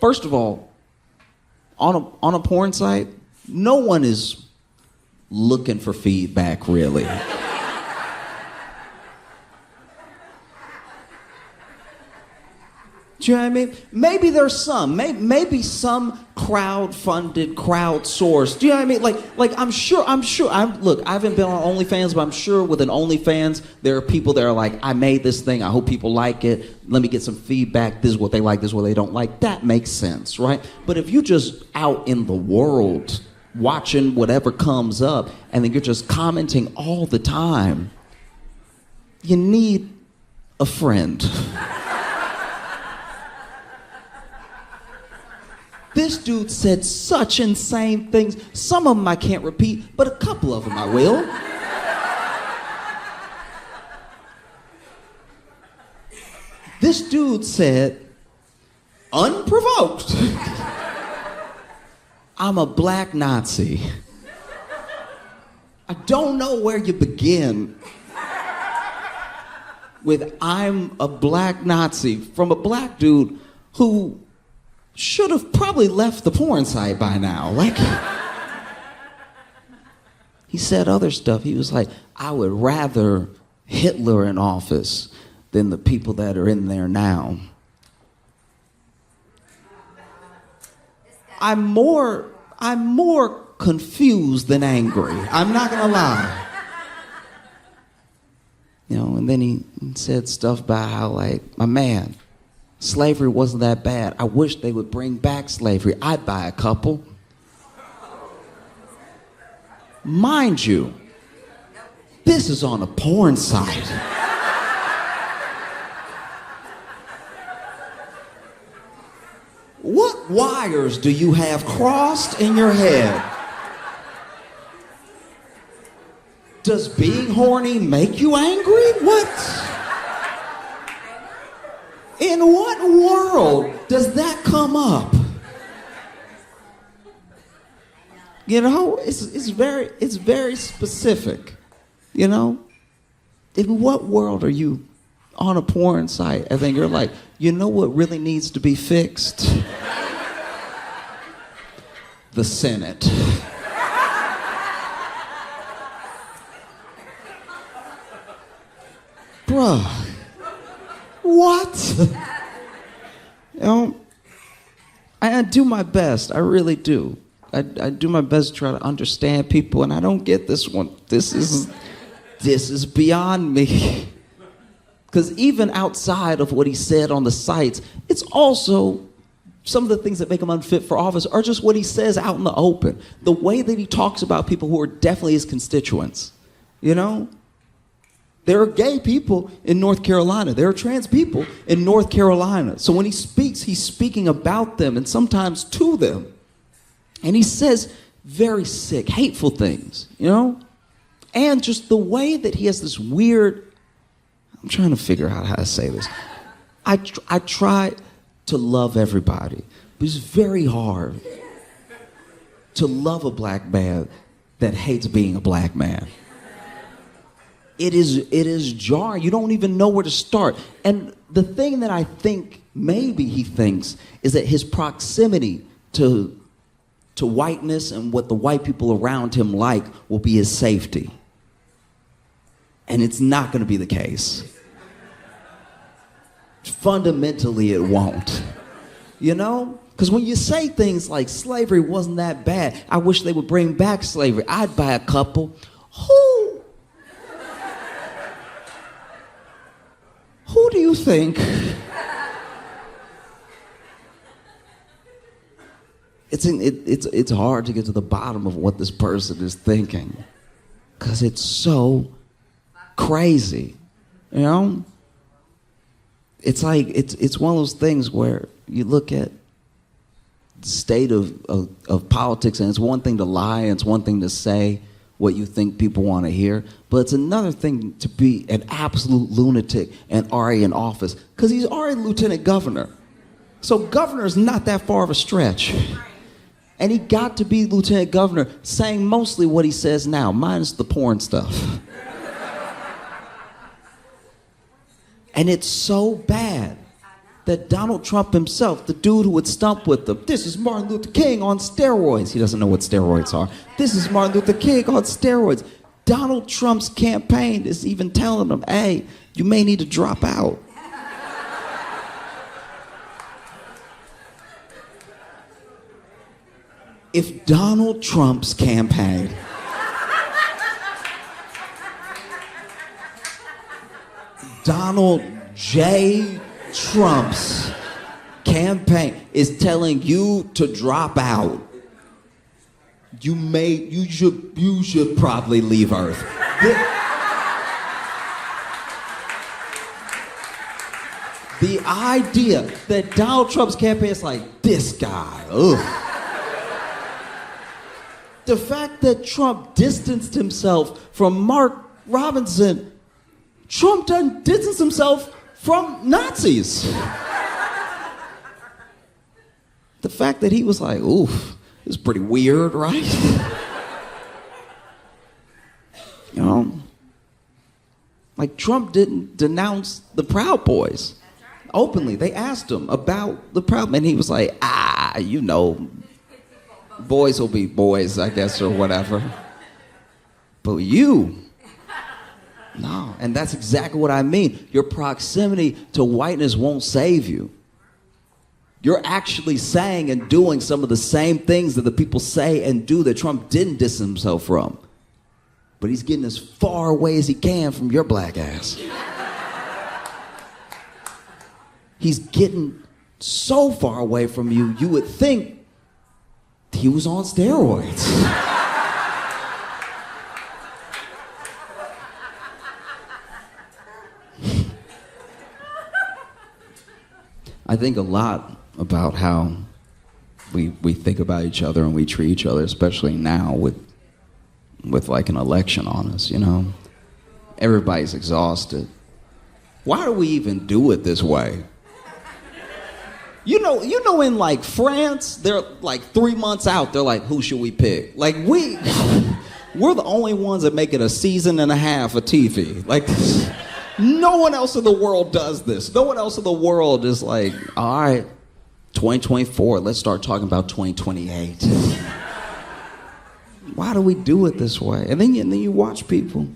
first of all, on a porn site, no one is looking for feedback, really. Do you know what I mean? Maybe there's some, maybe some crowd-funded, crowd-sourced. Do you know what I mean? Like I'm sure. Look, I haven't been on OnlyFans, but I'm sure with an OnlyFans, there are people that are like, I made this thing. I hope people like it. Let me get some feedback. This is what they like. This is what they don't like. That makes sense, right? But if you're just out in the world watching whatever comes up, and then you're just commenting all the time, you need a friend. This dude said such insane things. Some of them I can't repeat, but a couple of them I will. This dude said, unprovoked, I'm a black Nazi. I don't know where you begin with I'm a black Nazi from a black dude who should have probably left the porn site by now. Like, he said other stuff. He was like, I would rather Hitler in office than the people that are in there now. I'm more confused than angry. I'm not gonna lie. You know, and then he said stuff about how, like, my man, slavery wasn't that bad. I wish they would bring back slavery. I'd buy a couple. Mind you, this is on a porn site. What wires do you have crossed in your head? Does being horny make you angry? What? In what world does that come up? You know, it's very specific. You know, in what world are you on a porn site and then you're like, you know what really needs to be fixed? The Senate. Bruh. What? You know, I do my best. I really do. I do my best to try to understand people, and I don't get this one. This is beyond me. Because even outside of what he said on the sites, it's also some of the things that make him unfit for office are just what he says out in the open. The way that he talks about people who are definitely his constituents, you know? There are gay people in North Carolina. There are trans people in North Carolina. So when he speaks, he's speaking about them and sometimes to them. And he says very sick, hateful things, you know? And just the way that he has this weird, I'm trying to figure out how to say this. I try to love everybody, but it's very hard to love a black man that hates being a black man. It is jarring. You don't even know where to start. And the thing that I think maybe he thinks is that his proximity to whiteness and what the white people around him like will be his safety. And it's not going to be the case. Fundamentally, it won't. You know? Because when you say things like slavery wasn't that bad, I wish they would bring back slavery, I'd buy a couple. Who do you think? It's hard to get to the bottom of what this person is thinking, because it's so crazy, you know? It's like, it's one of those things where you look at the state of politics, and it's one thing to lie, and it's one thing to say what you think people want to hear, but it's another thing to be an absolute lunatic and already in office, because he's already lieutenant governor. So governor's not that far of a stretch. And he got to be lieutenant governor saying mostly what he says now, minus the porn stuff. And it's so bad that Donald Trump himself, the dude who would stump with them, this is Martin Luther King on steroids. He doesn't know what steroids are. This is Martin Luther King on steroids. Donald Trump's campaign is even telling them, hey, you may need to drop out. If Donald Trump's campaign Donald J. Trump's campaign is telling you to drop out, you should probably leave Earth. The idea that Donald Trump's campaign is like, this guy, ugh. The fact that Trump distanced himself from Mark Robinson, Trump doesn't distance himself from Nazis. The fact that he was like, oof, this is pretty weird, right? You know? Like Trump didn't denounce the Proud Boys openly. They asked him about the Proud, and he was like, you know, boys will be boys, I guess, or whatever. But you, no. And that's exactly what I mean. Your proximity to whiteness won't save you. You're actually saying and doing some of the same things that the people say and do that Trump didn't distance himself from. But he's getting as far away as he can from your black ass. He's getting so far away from you, you would think he was on steroids. I think a lot about how we think about each other and we treat each other, especially now with like an election on us, you know? Everybody's exhausted. Why do we even do it this way? You know, in like France, they're like 3 months out, they're like, who should we pick? Like we're the only ones that make it a season and a half of TV. Like no one else in the world does this. No one else in the world is like, all right, 2024, let's start talking about 2028. Why do we do it this way? And then you watch people,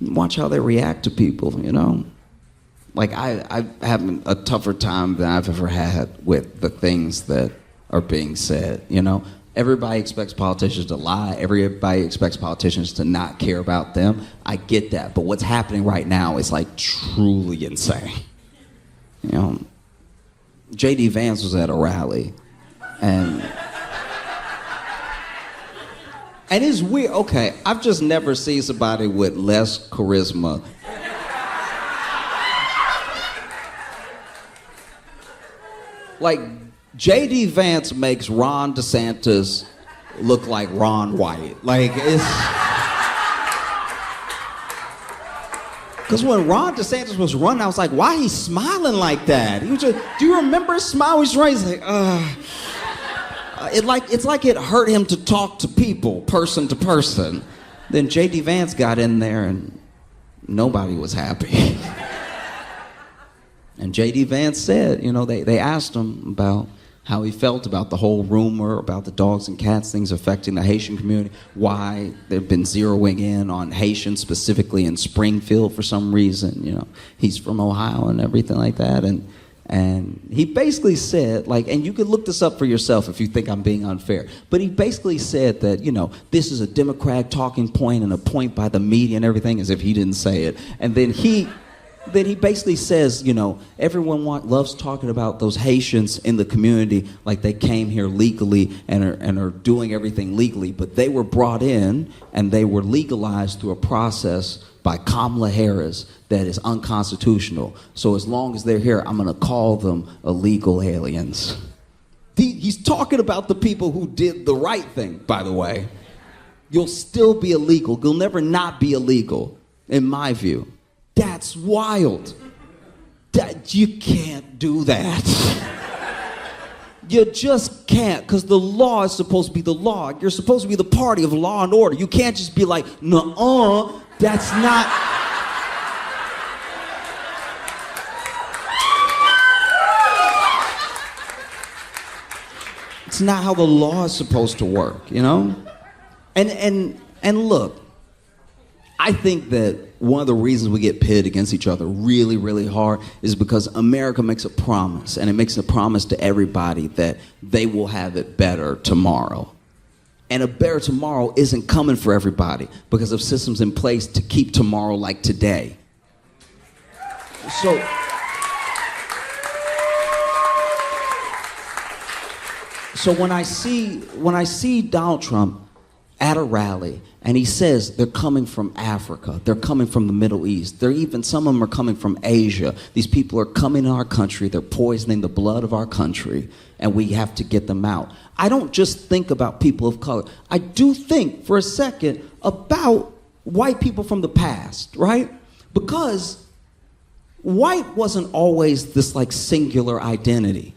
watch how they react to people, you know? Like I have a tougher time than I've ever had with the things that are being said, you know? Everybody expects politicians to lie. Everybody expects politicians to not care about them. I get that, but what's happening right now is like truly insane. You know, J.D. Vance was at a rally, and it's weird. Okay, I've just never seen somebody with less charisma. Like, J.D. Vance makes Ron DeSantis look like Ron White. Like, it's... Because when Ron DeSantis was running, I was like, why he smiling like that? He was just, do you remember his smile? He's right. He's like, it's like it hurt him to talk to people, person to person. Then J.D. Vance got in there and nobody was happy. And J.D. Vance said, you know, they asked him about how he felt about the whole rumor about the dogs and cats things affecting the Haitian community, why they've been zeroing in on Haitians specifically in Springfield for some reason. You know, he's from Ohio and everything like that. And he basically said, like, and you can look this up for yourself if you think I'm being unfair, but he basically said that, you know, this is a Democrat talking point and a point by the media and everything, as if he didn't say it. And then he basically says, you know, everyone loves talking about those Haitians in the community like they came here legally and are doing everything legally, but they were brought in and they were legalized through a process by Kamala Harris that is unconstitutional. So as long as they're here, I'm going to call them illegal aliens. He's talking about the people who did the right thing, by the way. You'll still be illegal. You'll never not be illegal, in my view. That's wild. That you can't do that. You just can't, because the law is supposed to be the law. You're supposed to be the party of law and order. You can't just be like, nuh-uh, that's not. It's not how the law is supposed to work, you know? And look, I think that one of the reasons we get pitted against each other really, really hard is because America makes a promise, and it makes a promise to everybody that they will have it better tomorrow. And a better tomorrow isn't coming for everybody because of systems in place to keep tomorrow like today. So when I see Donald Trump at a rally and he says they're coming from Africa, they're coming from the Middle East, some of them are coming from Asia. These people are coming to our country, they're poisoning the blood of our country, and we have to get them out. I don't just think about people of color. I do think for a second about white people from the past, right? Because white wasn't always this like singular identity.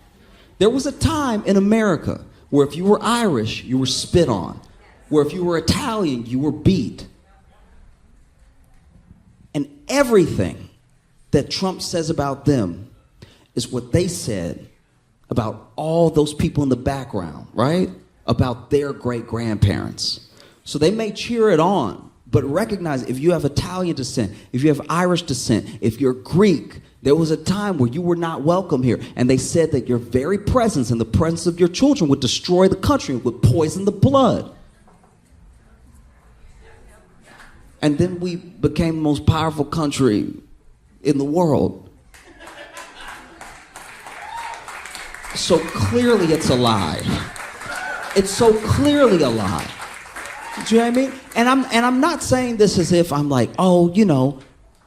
There was a time in America where if you were Irish, you were spit on. Where if you were Italian, you were beat. And everything that Trump says about them is what they said about all those people in the background, right? About their great-grandparents. So they may cheer it on, but recognize if you have Italian descent, if you have Irish descent, if you're Greek, there was a time where you were not welcome here. And they said that your very presence and the presence of your children would destroy the country, would poison the blood. And then we became the most powerful country in the world. So clearly it's a lie. It's so clearly a lie. Do you know what I mean? And I'm not saying this as if I'm like, oh, you know,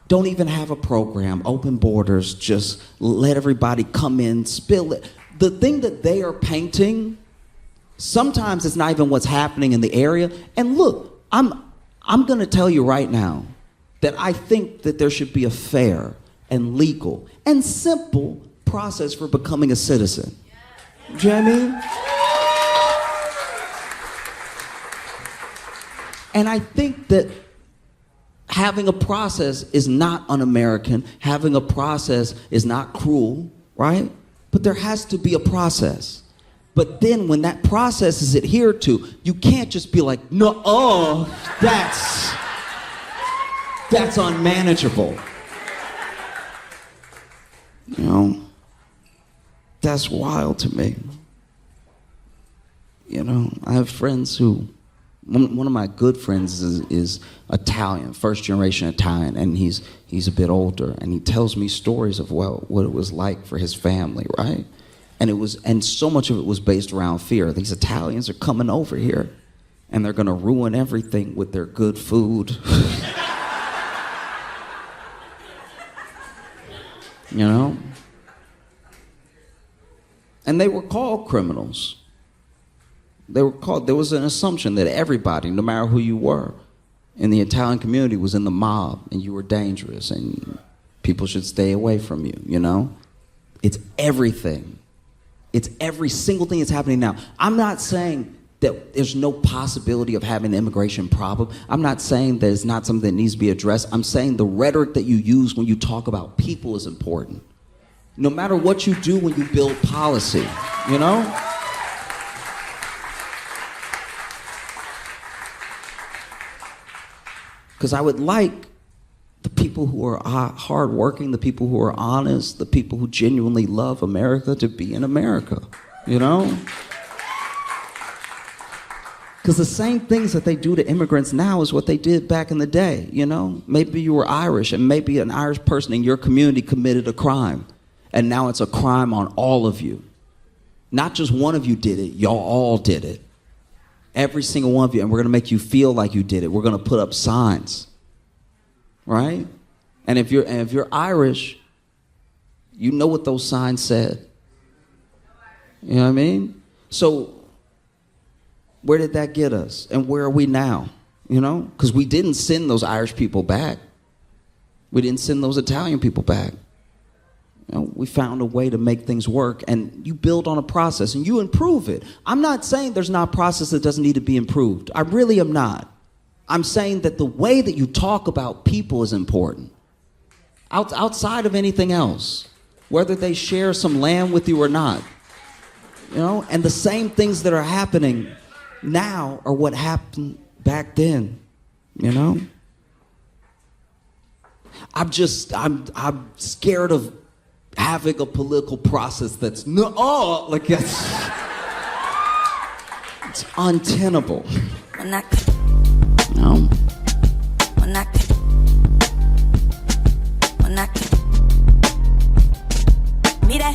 don't even have a program, open borders, just let everybody come in, spill it. The thing that they are painting, sometimes it's not even what's happening in the area. And look, I'm going to tell you right now that I think that there should be a fair and legal and simple process for becoming a citizen. Do you know what I mean? And I think that having a process is not un-American. Having a process is not cruel, right? But there has to be a process. But then when that process is adhered to, you can't just be like, no, that's unmanageable. You know, that's wild to me. You know, I have friends who, one of my good friends is Italian, first generation Italian, and he's a bit older, and he tells me stories of what it was like for his family, right? And so much of it was based around fear. These Italians are coming over here, and they're gonna ruin everything with their good food. You know? And they were called criminals. There was an assumption that everybody, no matter who you were, in the Italian community was in the mob, and you were dangerous, and people should stay away from you, you know? It's everything. It's every single thing that's happening now. I'm not saying that there's no possibility of having an immigration problem. I'm not saying that it's not something that needs to be addressed. I'm saying the rhetoric that you use when you talk about people is important. No matter what you do when you build policy, you know? Because I would like the people who are hardworking, the people who are honest, the people who genuinely love America to be in America, you know? Because the same things that they do to immigrants now is what they did back in the day, you know? Maybe you were Irish, and maybe an Irish person in your community committed a crime, and now it's a crime on all of you. Not just one of you did it, y'all all did it. Every single one of you, and we're gonna make you feel like you did it. We're gonna put up signs. Right? And if you're Irish, you know what those signs said. You know what I mean? So where did that get us? And where are we now? You know? Because we didn't send those Irish people back. We didn't send those Italian people back. You know, we found a way to make things work, and you build on a process and you improve it. I'm not saying there's not a process that doesn't need to be improved. I really am not. I'm saying that the way that you talk about people is important. Outside of anything else, whether they share some land with you or not. You know, and the same things that are happening now are what happened back then, you know? I'm scared of having a political process that's like it's untenable. No. Mira.